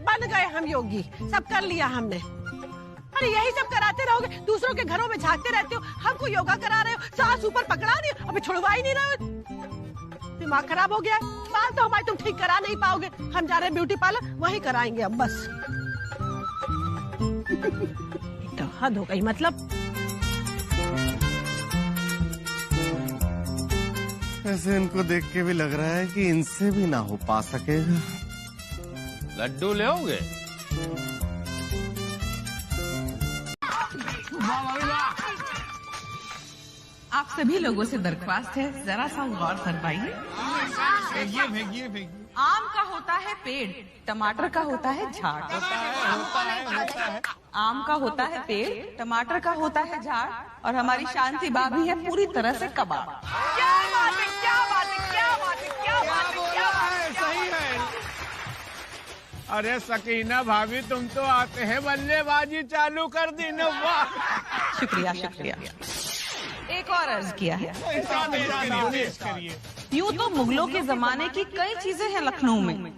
बन गए हम योगी, सब कर लिया हमने। अरे यही सब कराते रहोगे, दूसरों के घरों में झांकते रहते हो, हमको योगा करा रहे हो, सांस ऊपर पकड़ा नहीं, अभी छुड़वा ही नहीं रहे हो। दिमाग खराब हो गया है। बाल तो हमारे तुम ठीक करा नहीं पाओगे, हम जा रहे हैं ब्यूटी पार्लर, वहीं कराएंगे अब बस। तो हद हो गई मतलब। ऐसे इनको देख के भी लग रहा है कि इनसे भी ना हो पा सकेगा। लड्डू ले आओगे? आप सभी लोगों से दरख्वास्त है, जरा सा गौर फरमाइए। आम का होता है पेड़, टमाटर का होता है झाड़। आम का होता है पेड़, टमाटर का होता है झाड़, और हमारी शांति भाभी है पूरी तरह से कबाब। क्या बात है, क्या बात है, क्या बात है, क्या बात है, क्या बात है, सही है। अरे सकीना भाभी, तुम तो आते हैं बल्लेबाजी चालू कर दी ना। वाह, शुक्रिया शुक्रिया। एक और अर्ज किया है। यूं तो मुगलों के जमाने की कई चीजें हैं लखनऊ में,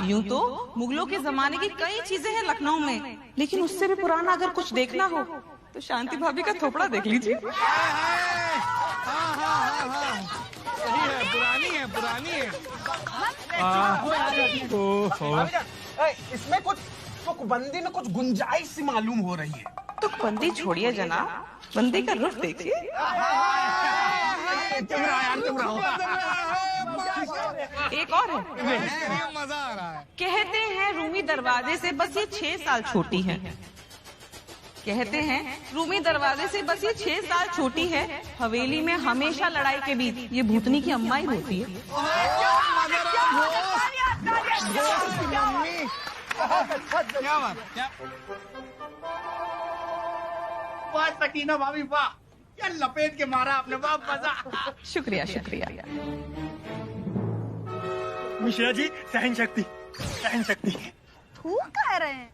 यूं तो मुगलों के जमाने की कई चीजें हैं लखनऊ में, लेकिन उससे भी पुराना अगर कुछ देखना हो तो शांति भाभी का थोपड़ा देख लीजिए। सही है, पुरानी है, पुरानी है। इसमें कुछ हमको बंदी में कुछ गुंजाइश सी मालूम हो रही है। तो बंदी छोड़िए जनाब, बंदी का रुख देखिए। चुप रहो यार, चुप रहो। एक और है, मजा आ रहा है। कहते हैं रूमी दरवाजे से बस ये 6 साल छोटी है। कहते हैं रूमी दरवाजे से बस ये 6 साल छोटी है। हवेली में हमेशा लड़ाई के बीच ये भूतनी की अम्मा ही होती है। क्या बात, क्या वाह सकीना भाभी वाह, क्या लपेट के मारा आपने, वाह मजा। शुक्रिया शुक्रिया। मिश्रा जी सहन शक्ति, सहन शक्ति। थूक कह रहे हैं।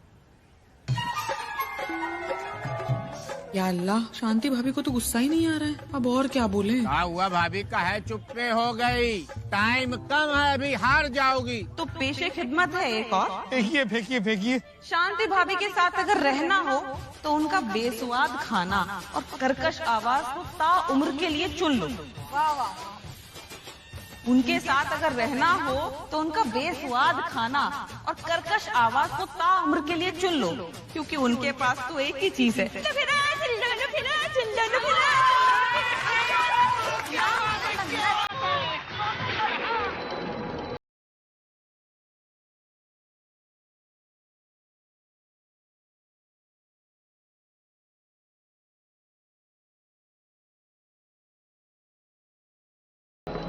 या अल्लाह, शांति भाभी को तो गुस्सा ही नहीं आ रहा है। अब और क्या बोले? क्या हुआ भाभी, का है चुप्पे हो गई? टाइम कम है, अभी हार जाओगी। तो पेशे खिदमत है एक और। फेंकिए फेंकिए फेंकिए। शांति भाभी के साथ अगर रहना हो तो उनका बेस्वाद खाना और कर्कश आवाज को ताउम्र के लिए चुन लो। वाह वाह। उनके साथ अगर रहना हो तो उनका बेस्वाद खाना और कर्कश आवाज को ताउम्र के लिए चुन लो, क्योंकि उनके पास तो एक ही चीज है।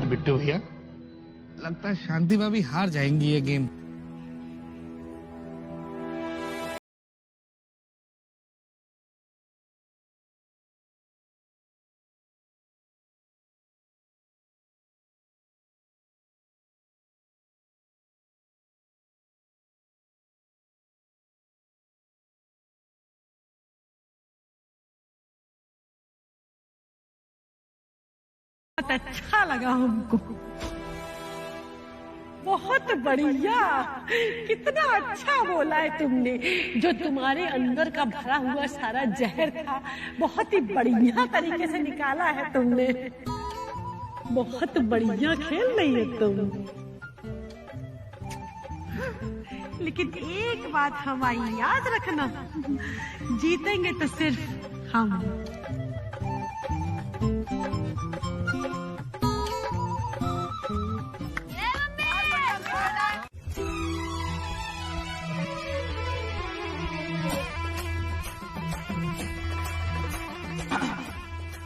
बिट्टू भैया, लगता है शांति भाभी हार जाएंगी ये गेम। बहुत अच्छा लगा हमको, बहुत बढ़िया। कितना अच्छा बोला है तुमने। जो तुम्हारे अंदर का भरा हुआ सारा जहर था, बहुत ही बढ़िया तरीके से निकाला है तुमने। बहुत बढ़िया खेल रही है तुम। लेकिन एक बात हमारी याद रखना, जीतेंगे तो सिर्फ हम।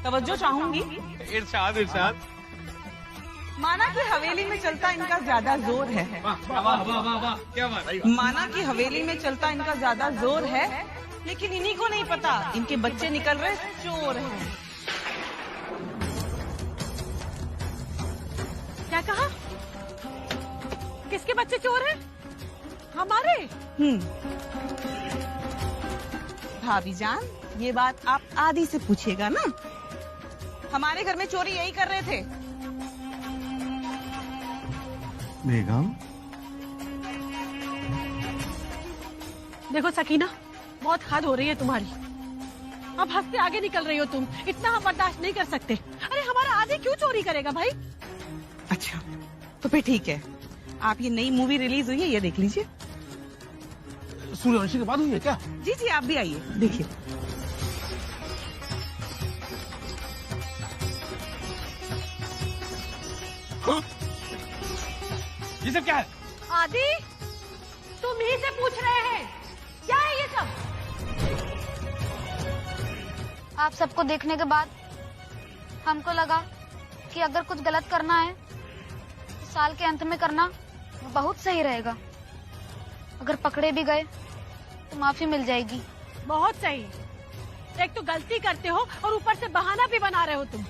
तवज्जो चाहूंगी। इरशाद इरशाद। माना कि हवेली में चलता इनका ज्यादा जोर है। क्या बात। माना कि हवेली में चलता इनका ज्यादा जोर है, लेकिन इन्हीं को नहीं पता इनके बच्चे निकल रहे चोर हैं। क्या कहा? किसके बच्चे चोर हैं? हमारे। भाभी जान, ये बात आप आदि से पूछिएगा ना। हमारे घर में चोरी यही कर रहे थे। बेगम, देखो सकीना, बहुत हद हो रही है तुम्हारी। अब हंसते आगे निकल रही हो तुम। इतना हम बर्दाश्त नहीं कर सकते। अरे हमारा आदि क्यों चोरी करेगा भाई? अच्छा, तो फिर ठीक है। आप ये नई मूवी रिलीज हुई है, ये देख लीजिए। सूर्यवंशी के बाद हुई है क्या? जी जी, आप भी आइए देखिए। ये सब क्या है? आदि, तुम ही से पूछ रहे हैं, क्या है ये सब? आप सबको देखने के बाद हमको लगा कि अगर कुछ गलत करना है तो साल के अंत में करना बहुत सही रहेगा। अगर पकड़े भी गए तो माफी मिल जाएगी। बहुत सही। एक तो गलती करते हो और ऊपर से बहाना भी बना रहे हो तुम।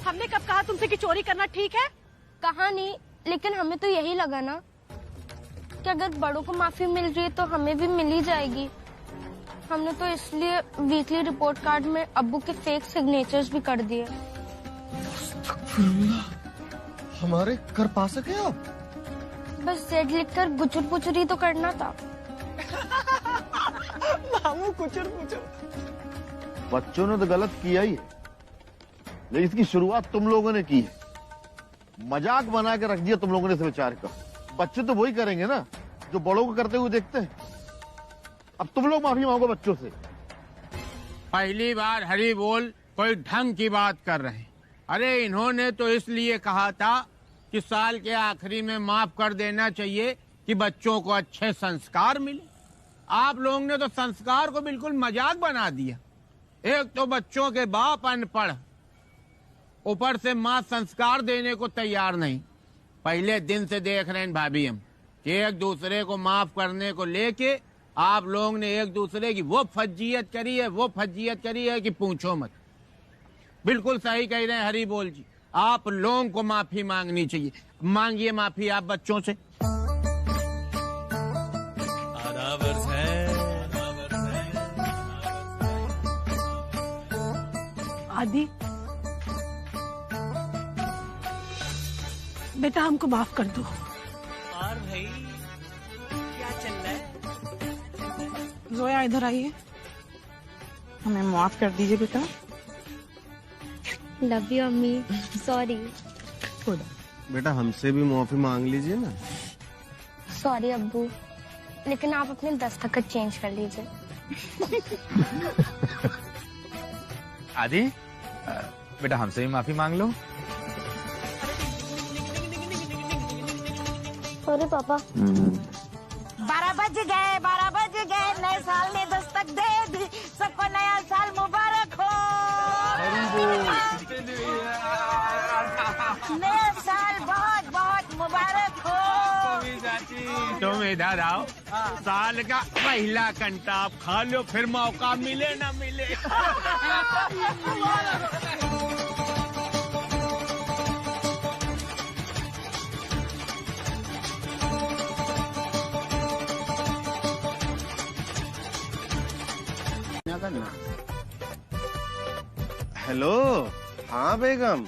हमने कब कहा तुमसे कि चोरी करना ठीक है? कहा नहीं, लेकिन हमें तो यही लगा ना कि अगर बड़ों को माफी मिल रही है तो हमें भी मिल ही जाएगी। हमने तो इसलिए वीकली रिपोर्ट कार्ड में अब्बू के फेक सिग्नेचर्स भी कर दिए। हमारे कर पा सके आप? बस जेड लिखकर गुचुर पुचुर ही तो करना था। मामू कुचुर पुचुर। बच्चों ने तो गलत किया ही है, लेकिन इसकी शुरुआत तुम लोगों ने की है। मजाक बना के रख दिया तुम लोगों ने इस विचार का। बच्चे तो वही करेंगे ना जो बड़ों को करते हुए देखते हैं। अब तुम लोग माफी मांगो बच्चों से। पहली बार हरी बोल कोई ढंग की बात कर रहे हैं। अरे इन्होंने तो इसलिए कहा था कि साल के आखिरी में माफ कर देना चाहिए कि बच्चों को अच्छे संस्कार मिले। आप लोगों ने तो संस्कार को बिल्कुल मजाक बना दिया। एक तो बच्चों के बाप अनपढ़, ऊपर से माँ संस्कार देने को तैयार नहीं। पहले दिन से देख रहे हैं भाभी हम कि एक दूसरे को माफ करने को लेके आप लोगों ने एक दूसरे की वो फज्जियत करी है कि पूछो मत। बिल्कुल सही कह रहे हैं हरी बोल जी, आप लोगों को माफी मांगनी चाहिए। मांगिए माफी आप बच्चों से। आदि बेटा हमको माफ कर दो। और भाई क्या चल रहा है? जोया इधर आइए, हमें माफ कर दीजिए बेटा। लव यू अम्मी, सॉरी। बेटा हमसे भी माफी मांग लीजिए ना। सॉरी अब्बू, लेकिन आप अपने दस्तखत चेंज कर लीजिए। आदि बेटा हमसे भी माफी मांग लो। सॉरी पापा। 12 बज गए, नए साल ने दस्तक दे दी, सबको नया साल मुबारक हो। नया साल बहुत बहुत मुबारक हो। तुम इधर आओ, साल का पहला कंटा आप खा लो, फिर मौका मिले ना मिले। हेलो, हाँ बेगम।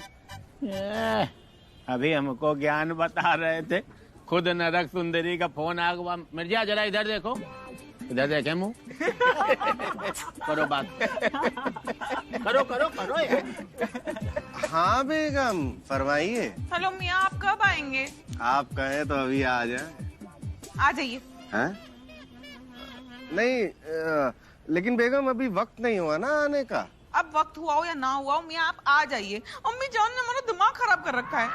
अभी हमको ज्ञान बता रहे थे, खुद नरक सुंदरी का फोन आ गया। मिर्जा जरा इधर देखो, इधर देखे मुंह। करो बात, करो यार। हाँ बेगम फरमाइए। हेलो मियाँ, आप कब आएंगे? आप कहें तो अभी आ जाए। आ जाइए। हैं? नहीं लेकिन बेगम अभी वक्त नहीं हुआ ना आने का। अब वक्त हुआ हो या ना हुआ हो मियाँ, आप आ जाइए। अम्मी जान ने हमारा दिमाग खराब कर रखा है।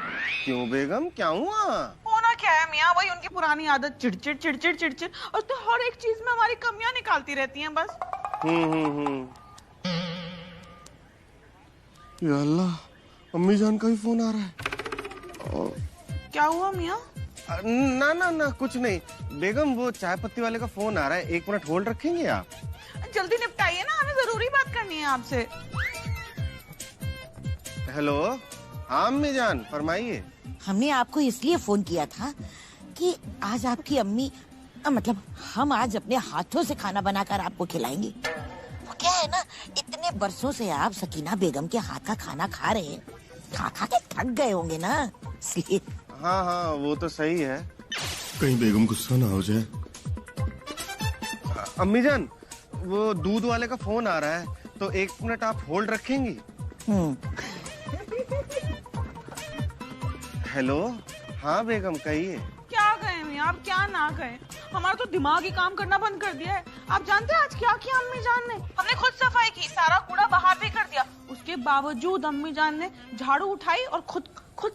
क्यों बेगम, क्या हुआ? होना क्या है मियाँ, वही उनकी पुरानी आदत, चिड़चिड़ और तो हर एक चीज में हमारी कमियां निकालती रहती हैं बस। या अल्लाह, अम्मी जान का भी फोन आ रहा है। क्या हुआ मियाँ? ना कुछ नहीं बेगम, वो चाय पत्ती वाले का फोन आ रहा है, 1 मिनट होल्ड रखेंगे आप? जल्दी निपटाइए ना, हमें जरूरी बात करनी है आपसे। हेलो, हाँ अम्मी जान फरमाइए। हमने आपको इसलिए फोन किया था कि आज आपकी अम्मी, मतलब हम आज अपने हाथों से खाना बनाकर आपको खिलाएंगे। वो क्या है ना, इतने बरसों से आप सकीना बेगम के हाथ का खाना खा रहे हैं, खा के थक गए होंगे ना, इसलिए। हाँ वो तो सही है, कहीं बेगम गुस्सा ना हो जाए। अम्मी जान, वो दूध वाले का फोन आ रहा है, तो 1 मिनट आप होल्ड रखेंगी? हेलो, हाँ बेगम कहिए। क्या कहें मियाँ, आप क्या ना कहें, हमारा तो दिमाग ही काम करना बंद कर दिया है। आप जानते हैं आज क्या किया अम्मी जान ने? हमने खुद सफाई की, सारा कूड़ा बाहर भी कर दिया। उसके बावजूद अम्मी जान ने झाड़ू उठाई और खुद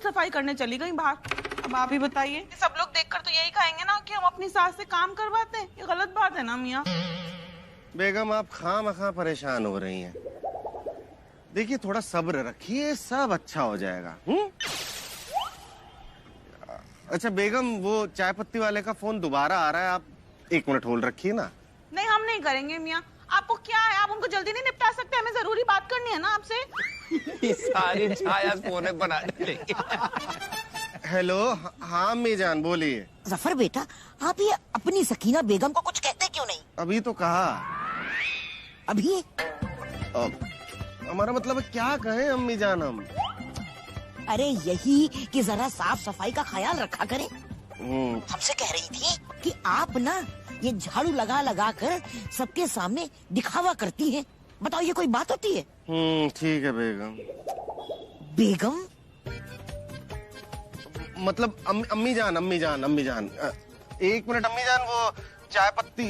सफाई करने चली गई बाहर। अब आप ही बताइए, सब लोग देखकर तो यही कहेंगे ना कि हम अपनी सास से काम करवाते हैं। ये गलत बात है ना मियाँ? बेगम आप खामखा परेशान हो रही हैं। देखिए थोड़ा सब्र रखिए, सब अच्छा हो जाएगा। अच्छा बेगम, वो चाय पत्ती वाले का फोन दोबारा आ रहा है, आप 1 मिनट होल्ड रखिए ना। नहीं, हम नहीं करेंगे मियाँ। आपको क्या है, आप उनको जल्दी नहीं निपटा सकते? हमें जरूरी बात करनी है ना आपसे। सारी छाया फोन बना देंगे। हेलो, हाँ अम्मी जान बोलिए। जफर बेटा, आप ये अपनी सकीना बेगम को कुछ कहते क्यों नहीं? अभी तो कहा। अभी? हमारा मतलब है क्या कहें अम्मी जान हम? अरे यही कि जरा साफ सफाई का ख्याल रखा करें। हमसे कह रही थी कि आप ना ये झाड़ू लगा कर सबके सामने दिखावा करती हैं। बताओ ये कोई बात होती है? ठीक है बेगम। बेगम मतलब अम्मी जान 1 मिनट अम्मी जान, चाय पत्ती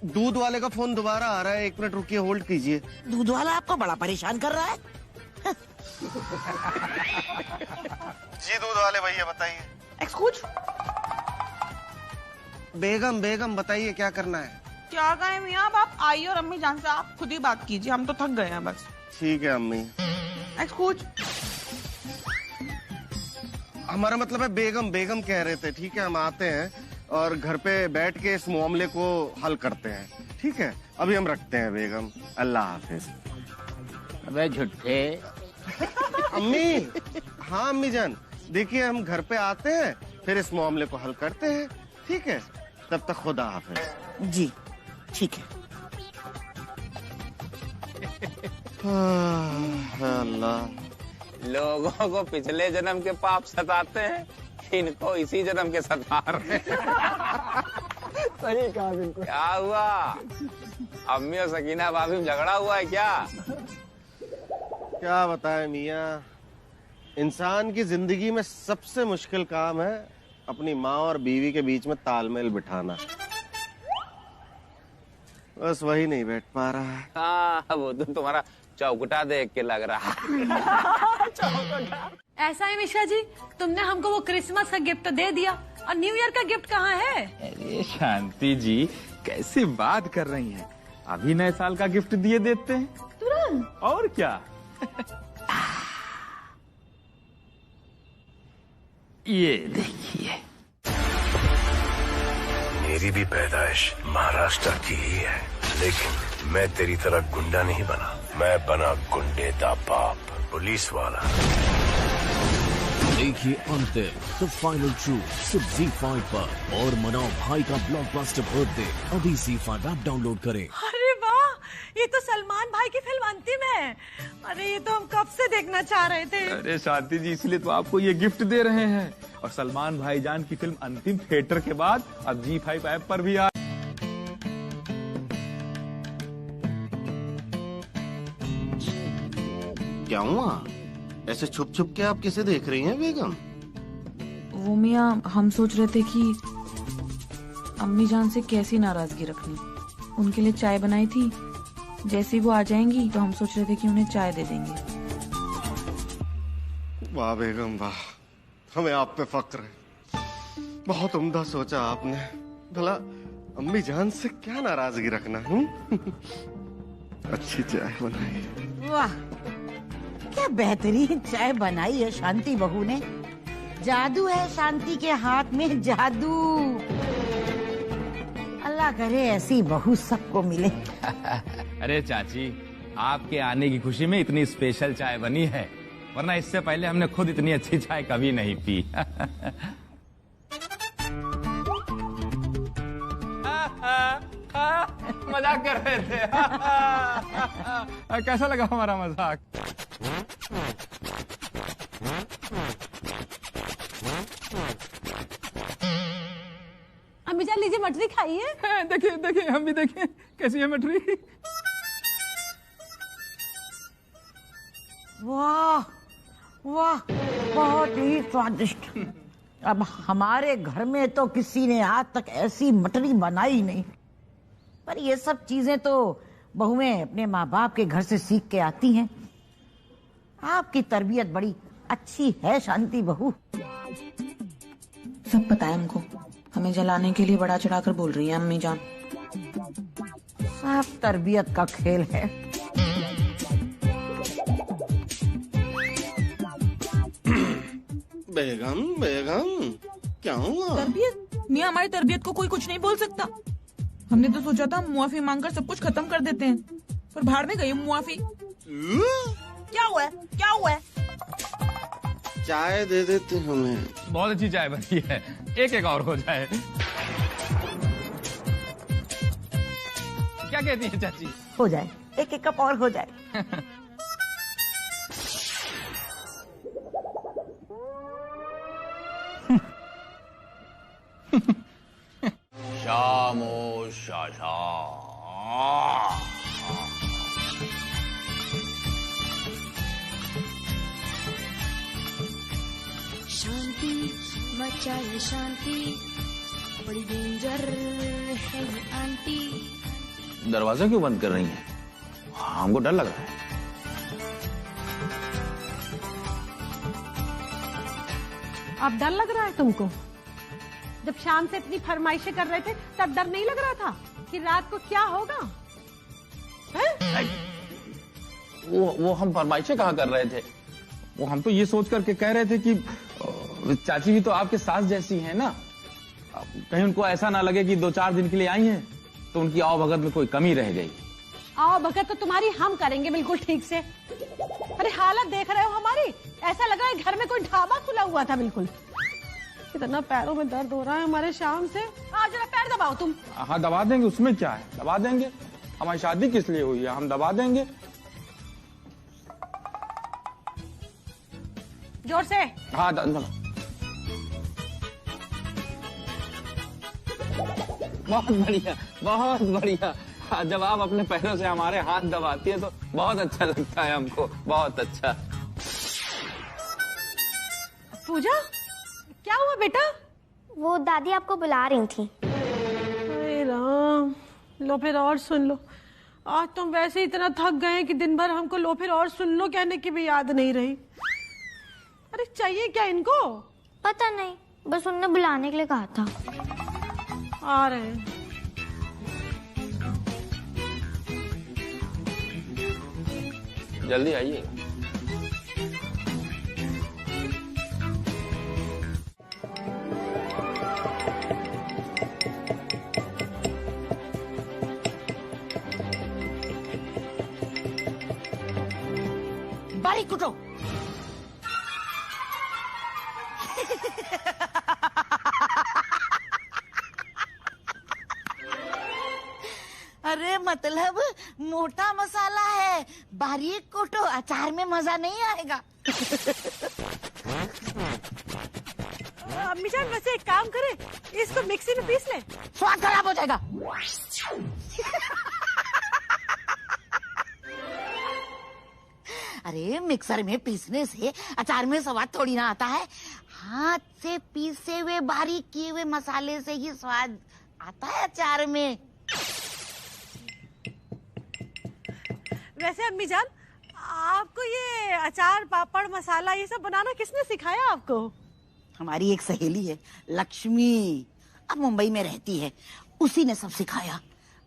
दूध वाले का फोन दोबारा आ रहा है, 1 मिनट रुकिए, होल्ड कीजिए। दूध वाला आपको बड़ा परेशान कर रहा है। जी दूध वाले भैया बताइए। एक्सक्यूज। बेगम बेगम बताइए क्या करना है। क्या करें मियाँ, अब आप आइए और अम्मी जान से आप खुद ही बात कीजिए, हम तो थक गए हैं बस। ठीक है अम्मी। एक्सक्यूज। हमारा मतलब है बेगम बेगम कह रहे थे। ठीक है हम आते हैं और घर पे बैठ के इस मामले को हल करते हैं। ठीक है अभी हम रखते हैं बेगम, अल्लाह हाफिज। अबे झुट्ठे। अम्मी, हाँ अम्मी जान, देखिए हम घर पे आते हैं फिर इस मामले को हल करते हैं। ठीक है तब तक खुदा हाफिज। जी ठीक है। अल्लाह, लोगों को पिछले जन्म के पाप सताते हैं, इनको इसी जन्म के सता रहे हैं। सही कहा बिल्कुल। क्या हुआ, अम्मी और सकीना भाभी में झगड़ा हुआ है क्या? क्या बताएं मियाँ, इंसान की जिंदगी में सबसे मुश्किल काम है अपनी माँ और बीवी के बीच में तालमेल बिठाना। बस वही नहीं बैठ पा रहा है। हाँ वो तो तुम्हारा चौकटा देख के लग रहा है। ऐसा है मिश्रा जी, तुमने हमको वो क्रिसमस का गिफ्ट दे दिया और न्यू ईयर का गिफ्ट कहाँ है? अरे शांति जी कैसी बात कर रही हैं, अभी नए साल का गिफ्ट दिए देते हैं तुरंत। और क्या। ये देखिए, मेरी भी पैदाइश महाराष्ट्र की ही है, लेकिन मैं तेरी तरह गुंडा नहीं बना, मैं बना गुंडे दा बाप, पुलिस वाला। देखिए अंतिम द फाइनल ट्रूथ सिर्फ ZEE5 पर और मनाओ भाई का ब्लॉकबस्टर बर्थडे। अभी ZEE5 ऐप डाउनलोड करें। अरे वाह, ये तो सलमान भाई की फिल्म अंतिम है। अरे ये तो हम कब से देखना चाह रहे थे। अरे शांति जी इसलिए तो आपको ये गिफ्ट दे रहे हैं। और सलमान भाईजान की फिल्म अंतिम थिएटर के बाद अब ZEE5 ऐप पर भी आ। क्या हुआ, ऐसे छुप छुप के आप किसे देख रही हैं बेगम? वो मियाँ हम सोच रहे थे कि अम्मी जान से कैसी नाराजगी रखनी, उनके लिए चाय बनाई थी, जैसे ही वो आ जाएंगी तो हम सोच रहे थे कि उन्हें चाय दे देंगे। वाह बेगम वाह, हमें आप पे फक्र है, बहुत उम्दा सोचा आपने। भला अम्मी जान से क्या नाराजगी रखना। अच्छी चाय बनाई। वाह क्या बेहतरीन चाय बनाई है शांति बहू ने। जादू है शांति के हाथ में, जादू। अल्लाह करे ऐसी बहू सबको मिले। अरे चाची, आपके आने की खुशी में इतनी स्पेशल चाय बनी है, वरना इससे पहले हमने खुद इतनी अच्छी चाय कभी नहीं पी। मजाक कर रहे थे। कैसा लगा हमारा मजाक? अम्मी जान लीजिए, मटरी खाइए। देखिए देखिए हम भी देखें कैसी है मटरी। वाह वाह बहुत ही स्वादिष्ट। अब हमारे घर में तो किसी ने आज तक ऐसी मटरी बनाई नहीं, पर ये सब चीजें तो बहुएं अपने माँ बाप के घर से सीख के आती हैं। आपकी तरबियत बड़ी अच्छी है शांति बहू। सब पता है हमको, हमें जलाने के लिए बड़ा चढ़ाकर बोल रही है अम्मी जान। सब तरबियत का खेल है। बेगम बेगम क्या हुआ? तरबियत? मियाँ हमारी तरबियत को कोई कुछ नहीं बोल सकता। हमने तो सोचा था मुआफी मांगकर सब कुछ खत्म कर देते हैं, पर भाड़ में गई मुआफी। क्या हुआ है? क्या हुआ है? चाय दे देते हमें। बहुत अच्छी चाय बनी है, एक एक और हो जाए। क्या कहती है चाची? हो जाए, एक एक कप और हो जाए। शामो शाशा। शांति मचाए शांति, बड़ी डेंजर है ये आंटी। दरवाजा क्यों बंद कर रही हैं? हमको डर लग रहा है। अब डर लग रहा है तुमको? जब शाम से इतनी फरमाइशें कर रहे थे तब डर नहीं लग रहा था कि रात को क्या होगा? वो हम फरमाइशें कहाँ कर रहे थे? वो हम तो ये सोच करके कह रहे थे कि चाची भी तो आपके सास जैसी हैं ना, कहीं उनको ऐसा ना लगे कि 2-4 दिन के लिए आई हैं तो उनकी आओ भगत में कोई कमी रह गई। आओ भगत तो तुम्हारी हम करेंगे बिल्कुल ठीक से। अरे हालत देख रहे हो हमारी, ऐसा लग रहा है घर में कोई ढाबा खुला हुआ था बिल्कुल। इतना पैरों में दर्द हो रहा है हमारे शाम से। आज जरा पैर दबाओ तुम। हाँ दबा देंगे, उसमें क्या है, दबा देंगे। हमारी शादी किस लिए हुई है, हम दबा देंगे। जोर से। हाँ बहुत बढ़िया, बहुत बढ़िया। जब आप अपने पैरों से हमारे हाथ दबाती है तो बहुत अच्छा लगता है हमको, बहुत अच्छा। पूजा, क्या हुआ बेटा? वो दादी आपको बुला रही थी। अरे राम, लो फिर और सुन लो। आज तुम वैसे ही इतना थक गए कि दिन भर हमको लो फिर और सुन लो कहने की भी याद नहीं रही। अरे चाहिए क्या इनको? पता नहीं, बस उनने बुलाने के लिए कहा था। आ रहे हैं। जल्दी आइए। बारीक कुटो। अरे मतलब मोटा मसाला है, बारीक कुटो, अचार में मजा नहीं आएगा। अम्मी जान वैसे एक काम करे, इसको मिक्सी में पीस ले। स्वाद खराब हो जाएगा। अरे मिक्सर में पीसने से अचार में स्वाद थोड़ी ना आता है, हाथ से पीसे हुए बारीक किए हुए मसाले से ही स्वाद आता है अचार में। वैसे अम्मी जान, आपको ये अचार पापड़ मसाला ये सब बनाना किसने सिखाया आपको? हमारी एक सहेली है लक्ष्मी, अब मुंबई में रहती है, उसी ने सब सिखाया।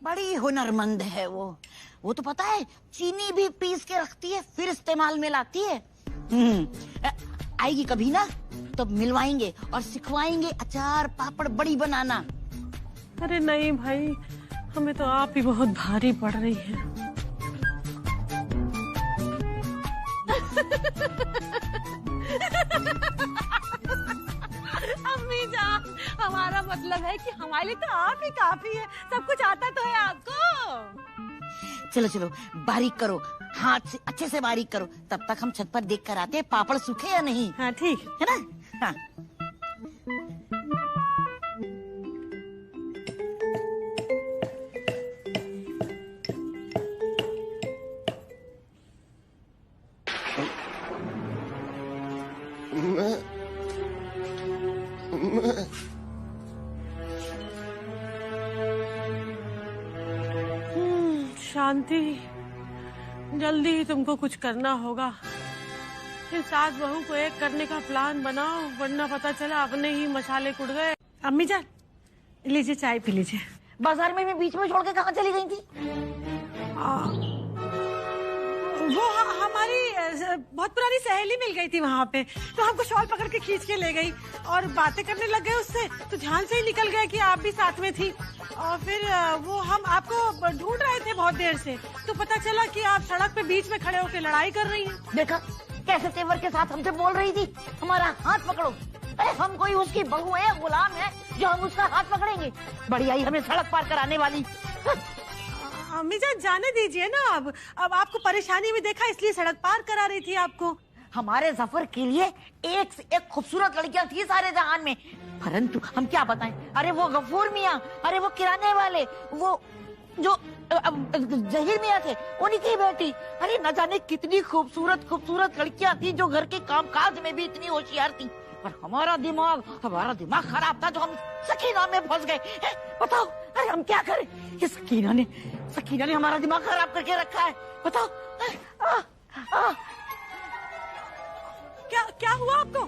बड़ी हुनरमंद है वो तो पता है चीनी भी पीस के रखती है फिर इस्तेमाल में लाती है। आएगी कभी ना तो मिलवाएंगे और सिखवाएंगे अचार पापड़ बड़ी बनाना। अरे नहीं भाई, हमें तो आप ही बहुत भारी पड़ रही है। अम्मी जान, हमारा मतलब है कि हमारे लिए तो आप ही काफी है, सब कुछ आता तो है आपको। चलो चलो बारीक करो, हाथ से अच्छे से बारीक करो, तब तक हम छत पर देख कर आते हैं पापड़ सूखे या नहीं। हाँ ठीक है ना। हाँ शांति, जल्दी ही तुमको कुछ करना होगा। फिर सास बहू को एक करने का प्लान बनाओ, वरना पता चला अपने ही मसाले कुट गए। अम्मी जान लीजिए चाय पी लीजिए। बाजार में मैं बीच में छोड़ के कहाँ चली गई थी? वो हमारी बहुत पुरानी सहेली मिल गई थी वहाँ पे, तो हमको शॉल पकड़ के खींच के ले गई और बातें करने लग गए उससे, तो ध्यान से ही निकल गया कि आप भी साथ में थी। और फिर वो हम आपको ढूंढ रहे थे बहुत देर से, तो पता चला कि आप सड़क पे बीच में खड़े होकर लड़ाई कर रही हैं। देखा कैसे तेवर के साथ हमसे बोल रही थी, हमारा हाथ पकड़ो। अरे हम कोई उसकी बहू है या गुलाम है जो हम उसका हाथ पकड़ेंगे? बड़ी आई हमें सड़क पार कराने वाली। अम्मी जान जाने दीजिए ना, अब आपको परेशानी में देखा इसलिए सड़क पार करा रही थी आपको। हमारे जफर के लिए एक से एक खूबसूरत लड़कियां थी सारे जहान में, परंतु हम क्या बताएं। अरे वो गफूर मियाँ, अरे वो किराने वाले, वो जो जहीर मियाँ थे उन्हीं की बेटी, अरे न जाने कितनी खूबसूरत खूबसूरत लड़कियां थी जो घर के काम काज में भी इतनी होशियार थी, पर हमारा दिमाग खराब था जो हम सकीना में फंस गए। बताओ, अरे हम क्या करें? ये सकीना ने हमारा दिमाग खराब करके रखा है। बताओ। क्या हुआ आपको?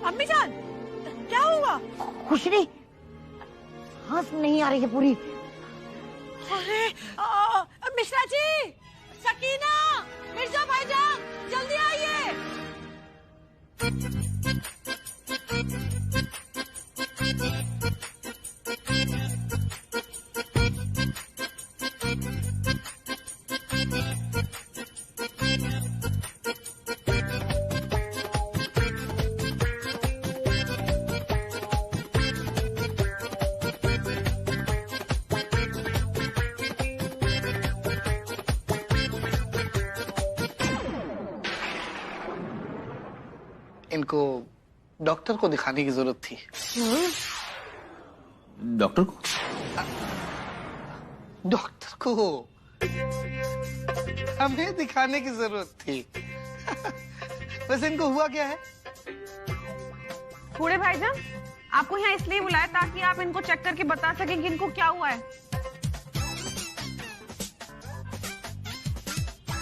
अम्मी जान, क्या हुआ? कुछ नहीं, सांस नहीं आ रही है पूरी। अरे मिश्रा जी, सकीना, मिर्जा भाईजान, जल्दी आइए। इनको डॉक्टर को दिखाने की जरूरत थी। डॉक्टर को? डॉक्टर को हमें दिखाने की जरूरत थी। वैसे इनको हुआ क्या है? बूढ़े भाईजान, आपको यहाँ इसलिए बुलाया ताकि आप इनको चेक करके बता सकें कि इनको क्या हुआ है।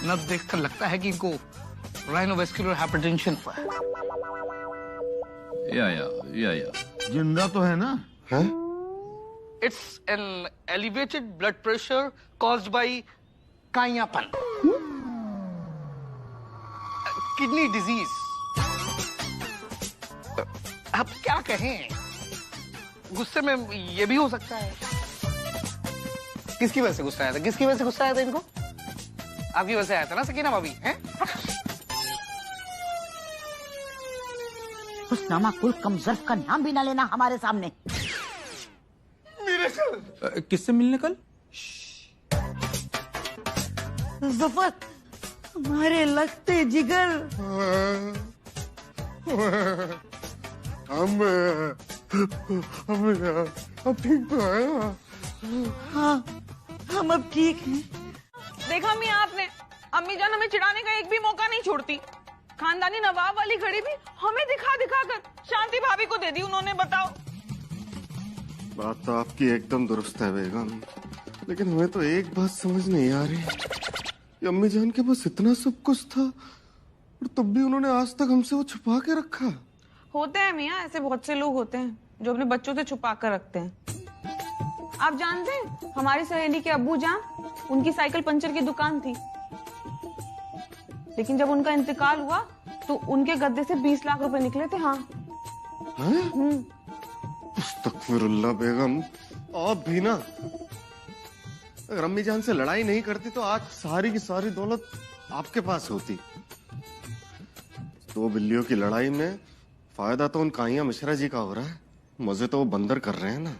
नब्ज देखकर लगता है कि इनको राइनोवेस्कुलर हाइपरटेंशन हुआ है। या जिंदा तो है ना? है? It's an elevated blood pressure caused by काइयापन, किडनी डिजीज। अब क्या कहें, गुस्से में ये भी हो सकता है। किसकी वजह से गुस्सा आया था? किसकी वजह से गुस्सा आया था इनको? आपकी वजह से आया था ना सकीना भाभी? हैं? हुस्नामा कुल कम ज़र्फ का नाम भी ना लेना हमारे सामने। किससे मिलने कल? जफर, हमारे लगते जिगर। अब ठीक तो है? हाँ, हम अब ठीक हैं। देखा अम्मी, आपने अम्मी जान हमें चिढ़ाने का एक भी मौका नहीं छोड़ती। खानदानी नवाब वाली घड़ी भी हमें दिखा कर शांति भाभी को दे दी उन्होंने। बताओ। बात तो आपकी एकदम दुरुस्त है बेगम, लेकिन हमें तो एक बात समझ नहीं आ रही कि अम्मी जान के पास इतना सब कुछ था और तब भी उन्होंने आज तक हमसे वो छुपा के रखा। होते हैं मियाँ, ऐसे बहुत से लोग होते हैं जो अपने बच्चों से छुपा कर रखते हैं। आप जानते हैं, हमारी सहेली के अब्बू जान, उनकी साइकिल पंचर की दुकान थी, लेकिन जब उनका इंतकाल हुआ तो उनके गद्दे से 20 लाख रुपए निकले थे। हाँ। अस्तगफिरुल्लाह बेगम, आप भी ना, अगर अम्मी जान से लड़ाई नहीं करती तो आज सारी की सारी दौलत आपके पास होती। दो बिल्लियों की लड़ाई में फायदा तो उन काइया मिश्रा जी का हो रहा है, मजे तो वो बंदर कर रहे हैं ना।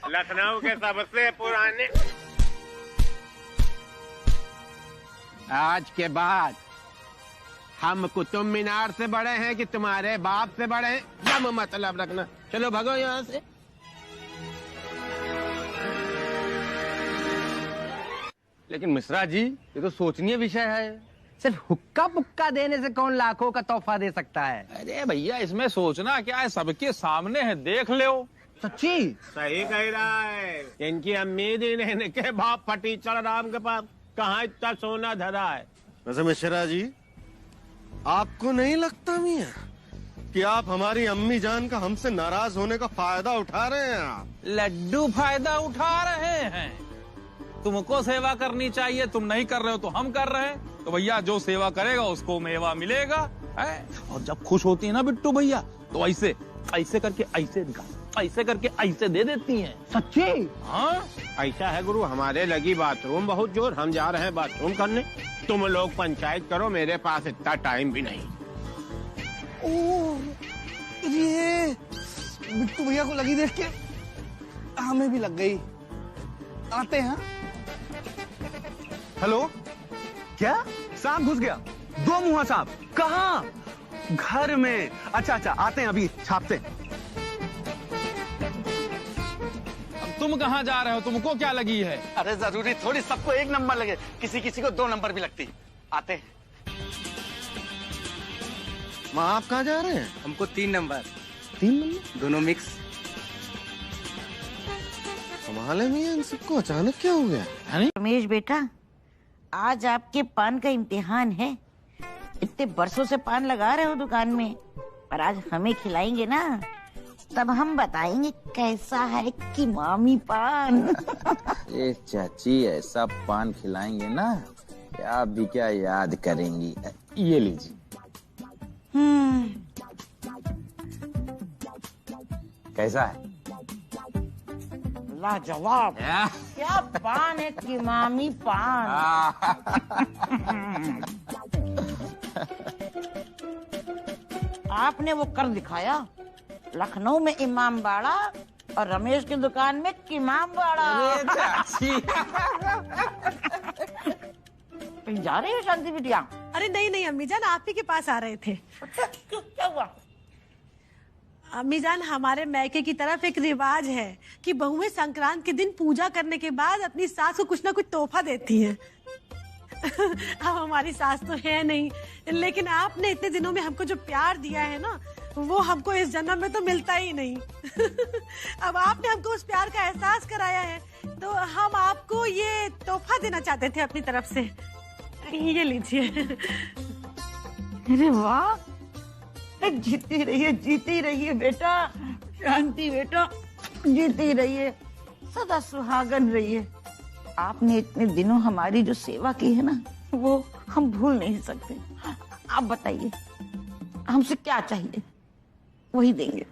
लखनऊ के सबसे पुराने, आज के बाद हम कुतुब मीनार से बड़े हैं कि तुम्हारे बाप से बड़े हैं, दम मतलब रखना। चलो भगो यहाँ से। लेकिन मिश्रा जी, ये तो सोचनीय विषय है। सिर्फ हुक्का पुक्का देने से कौन लाखों का तोहफा दे सकता है? अरे भैया, इसमें सोचना क्या है, सबके सामने है, देख लो। सच्ची? सही कह रहा है। इनकी उम्मीद ही नहीं के बाप फटीचर राम के पास कहाँ इतना सोना धरा है। वैसे मिश्रा जी, आपको नहीं लगता मियां कि आप हमारी अम्मी जान का हमसे नाराज होने का फायदा उठा रहे हैं? आप लड्डू फायदा उठा रहे हैं। तुमको सेवा करनी चाहिए, तुम नहीं कर रहे हो तो हम कर रहे हैं, तो भैया जो सेवा करेगा उसको मेवा मिलेगा है? और जब खुश होती है ना बिट्टू भैया, तो ऐसे ऐसे करके ऐसे दिखा, ऐसे करके ऐसे दे देती हैं। सच्ची? हाँ, ऐसा है गुरु, हमारे लगी बाथरूम बहुत जोर, हम जा रहे हैं बाथरूम करने, तुम लोग पंचायत करो, मेरे पास इतना टाइम भी नहीं। ये बिट्टू भैया को लगी देख के हमें भी लग गई। आते हैं। हेलो, क्या सांप घुस गया? दो मुंहा सांप? कहाँ? घर में? अच्छा अच्छा, आते हैं, अभी छापते हैं। अब तुम कहाँ जा रहे हो, तुमको क्या लगी है? अरे जरूरी थोड़ी सबको एक नंबर लगे, किसी किसी को 2 नंबर भी लगती। आते हैं। माँ आप कहाँ जा रहे हैं? हमको 3 नंबर। 3 नंबर? दोनों मिक्स। कमाल है मियां, इन सबको अचानक क्या हो गया? रमेश बेटा, आज आपके पान का इम्तिहान है। इतने बरसों से पान लगा रहे हो दुकान में, पर आज हमें खिलाएंगे ना, तब हम बताएंगे कैसा है कि मामी पान। ए चाची, ऐसा पान खिलाएंगे ना कि आप भी क्या याद करेंगी। ये लीजिए। कैसा है? लाजवाब। क्या पान है कि मामी पान। आपने वो कर दिखाया, लखनऊ में इमाम बाड़ा और रमेश की दुकान में किमाम बाड़ा। कहीं जा रही हो शांति बिटिया? अरे नहीं नहीं अम्मी जान, आप ही के पास आ रहे थे। क्या हुआ? अम्मी जान, हमारे मैके की तरफ एक रिवाज है कि बहुएं संक्रांत के दिन पूजा करने के बाद अपनी सास को कुछ ना कुछ तोहफा देती हैं। अब हमारी सास तो है नहीं, लेकिन आपने इतने दिनों में हमको जो प्यार दिया है ना, वो हमको इस जन्म में तो मिलता ही नहीं। अब आपने हमको उस प्यार का एहसास कराया है, तो हम आपको ये तोहफा देना चाहते थे अपनी तरफ से। ये लीजिए। अरे वाह, जीती रहिए बेटा, शांति बेटा, जीती रहिए, सदा सुहागन रहिए। आपने इतने दिनों हमारी जो सेवा की है ना, वो हम भूल नहीं सकते। आप बताइए, हमसे क्या चाहिए, वही देंगे।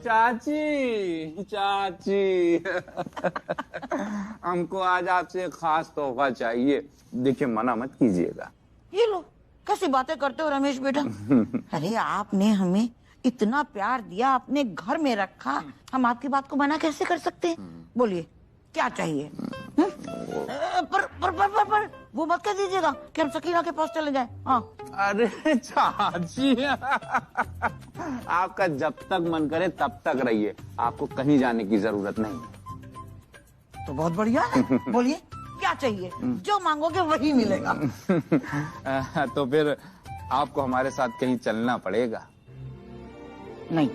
चाची, चाची, हमको आज आपसे खास तोहफा चाहिए। देखिए, मना मत कीजिएगा। ये लो, कैसी बातें करते हो रमेश बेटा। अरे आपने हमें इतना प्यार दिया, अपने घर में रखा, हम आपकी बात को मना कैसे कर सकते हैं? बोलिए, क्या चाहिए? पर वो मत कह दीजिएगा कि हम सकीना के पास चले जाएं। हाँ। अरे चाची, आपका जब तक मन करे तब तक रहिए, आपको कहीं जाने की जरूरत नहीं। तो बहुत बढ़िया है। बोलिए, क्या चाहिए? जो मांगोगे वही मिलेगा। तो फिर आपको हमारे साथ कहीं चलना पड़ेगा। नहीं।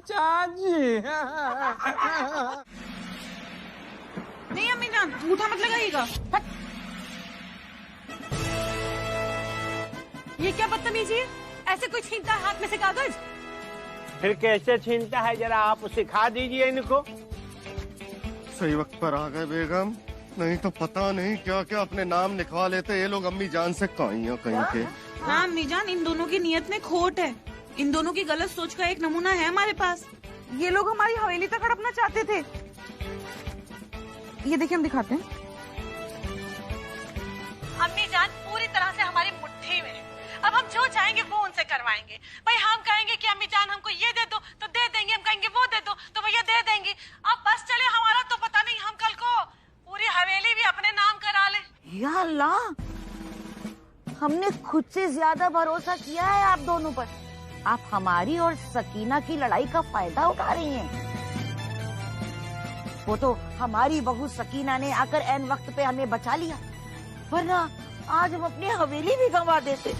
चाची। नहीं अम्मी जान, अंगूठा मत लगाइएगा। ये क्या बदतमीजी है? ऐसे कोई छीनता है हाथ में से कागज? फिर कैसे छीनता है, जरा आप सिखा दीजिए इनको। सही वक्त पर आ गए बेगम, नहीं तो पता नहीं क्या क्या अपने नाम लिखवा लेते ये लोग अम्मी जान से कहीं के। हाँ अम्मी जान, इन दोनों की नियत में खोट है। इन दोनों की गलत सोच का एक नमूना है हमारे पास। ये लोग हमारी हवेली तक हड़पना चाहते थे। ये देखिए, हम दिखाते हैं। अम्मी जान पूरी तरह से हमारी मुट्ठी में है। अब हम जो चाहेंगे वो उनसे करवाएंगे। भाई हम कहेंगे कि अम्मी जान हमको ये दे दो तो दे देंगे, हम कहेंगे वो दे दो तो भैया दे देंगे। अब बस चले, हमारा तो पता नहीं, हम कल को पूरी हवेली भी अपने नाम करा ले। या अल्लाह, हमने खुद से ज्यादा भरोसा किया है आप दोनों पर। आप हमारी और सकीना की लड़ाई का फायदा उठा रही हैं। वो तो हमारी बहू सकीना ने आकर एन वक्त पे हमें बचा लिया, वरना आज हम अपनी हवेली भी गंवा देते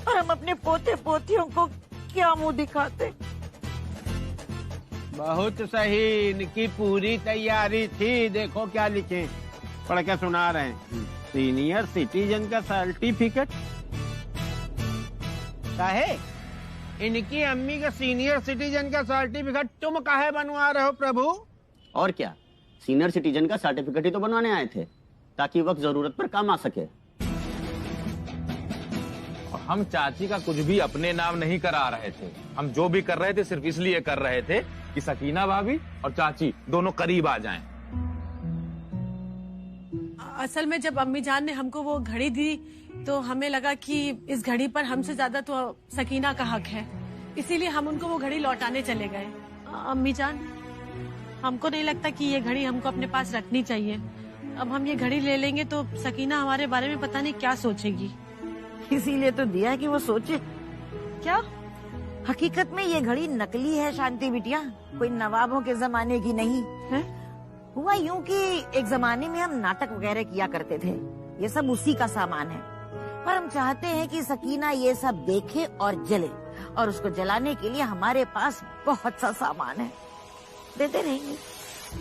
और हम अपने पोते पोतियों को क्या मुंह दिखाते। बहुत सही, इनकी पूरी तैयारी थी। देखो क्या लिखे, पढ़ के सुना रहे हैं। सीनियर सिटीजन का सर्टिफिकेट काहे? इनकी अम्मी का सीनियर सिटीजन का सर्टिफिकेट तुम काहे बनवा रहे हो प्रभु? और क्या, सीनियर सिटीजन का सर्टिफिकेट ही तो बनवाने आए थे, ताकि वक्त जरूरत पर काम आ सके। हम चाची का कुछ भी अपने नाम नहीं करा रहे थे। हम जो भी कर रहे थे सिर्फ इसलिए कर रहे थे कि सकीना भाभी और चाची दोनों करीब आ जाएं। असल में जब अम्मी जान ने हमको वो घड़ी दी तो हमें लगा कि इस घड़ी पर हमसे ज्यादा तो सकीना का हक है, इसीलिए हम उनको वो घड़ी लौटाने चले गए। अम्मी जान, हमको नहीं लगता कि ये घड़ी हमको अपने पास रखनी चाहिए। अब हम ये घड़ी ले लेंगे तो सकीना हमारे बारे में पता नहीं क्या सोचेगी। इसीलिए तो दिया कि वो सोचे। क्या? हकीकत में ये घड़ी नकली है शांति बिटिया, कोई नवाबों के जमाने की नहीं है। हुआ यूं कि एक जमाने में हम नाटक वगैरह किया करते थे, ये सब उसी का सामान है। पर हम चाहते हैं कि सकीना ये सब देखे और जले, और उसको जलाने के लिए हमारे पास बहुत सा सामान है। देते रहेंगे,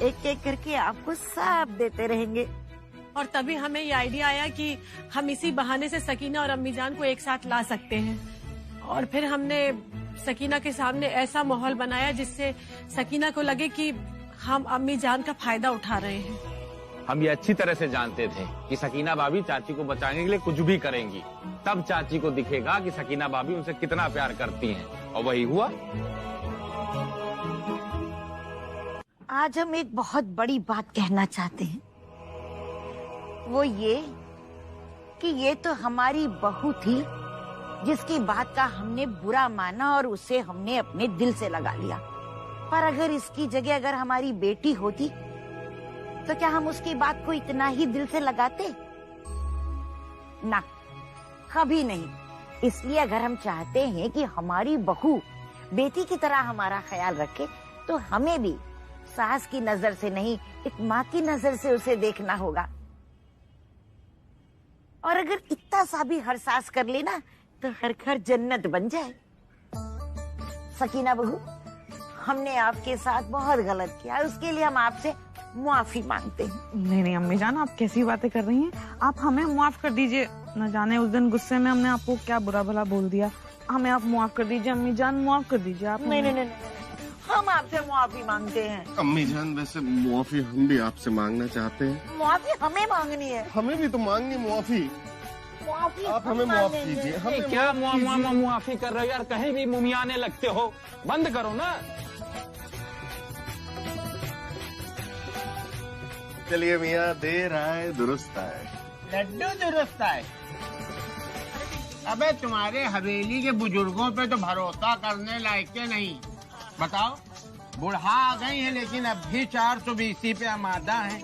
एक एक करके आपको सब देते रहेंगे। और तभी हमें ये आइडिया आया कि हम इसी बहाने से सकीना और अम्मी जान को एक साथ ला सकते हैं। और फिर हमने सकीना के सामने ऐसा माहौल बनाया जिससे सकीना को लगे कि हम अम्मी जान का फायदा उठा रहे हैं। हम ये अच्छी तरह से जानते थे कि सकीना भाभी चाची को बचाने के लिए कुछ भी करेंगी। तब चाची को दिखेगा कि सकीना भाभी उनसे कितना प्यार करती हैं, और वही हुआ। आज हम एक बहुत बड़ी बात कहना चाहते हैं, वो ये कि ये तो हमारी बहू थी जिसकी बात का हमने बुरा माना और उसे हमने अपने दिल से लगा लिया। पर अगर इसकी जगह अगर हमारी बेटी होती तो क्या हम उसकी बात को इतना ही दिल से लगाते? ना, कभी नहीं। इसलिए अगर हम चाहते हैं कि हमारी बहू बेटी की तरह हमारा ख्याल रखे तो हमें भी सास की नजर से नहीं, एक माँ की नजर से उसे देखना होगा। और अगर इतना सा भी हर सास कर लेना तो हर घर जन्नत बन जाए। सकीना बहू, हमने आपके साथ बहुत गलत किया, उसके लिए हम आपसे मुआफी मांगते हैं। नहीं नहीं अम्मी जान, आप कैसी बातें कर रही हैं? आप हमें माफ कर दीजिए। न जाने उस दिन गुस्से में हमने आपको क्या बुरा भला बोल दिया। हमें आप माफ कर दीजिए अम्मी जान, माफ कर दीजिए आप। नहीं नहीं नहीं, हम आपसे मुआफी मांगते हैं। अम्मी जान, वैसे मुआफी हम भी आपसे मांगना चाहते हैं। मुआफी हमें मांगनी है। हमें भी तो मांगनी मुआफी। आप हमें माफ कीजिए। हमें क्या मुआफी कर रहे हो यार? कहीं भी मुमियाने लगते हो, बंद करो ना। चलिए मियाँ, देर आए दुरुस्त आए। लड्डू दुरुस्त आए। अबे तुम्हारे हवेली के बुजुर्गों पे तो भरोसा करने लायक के नहीं। बताओ, बुढ़ा आ गई है लेकिन अब भी 420 पे आमादा है।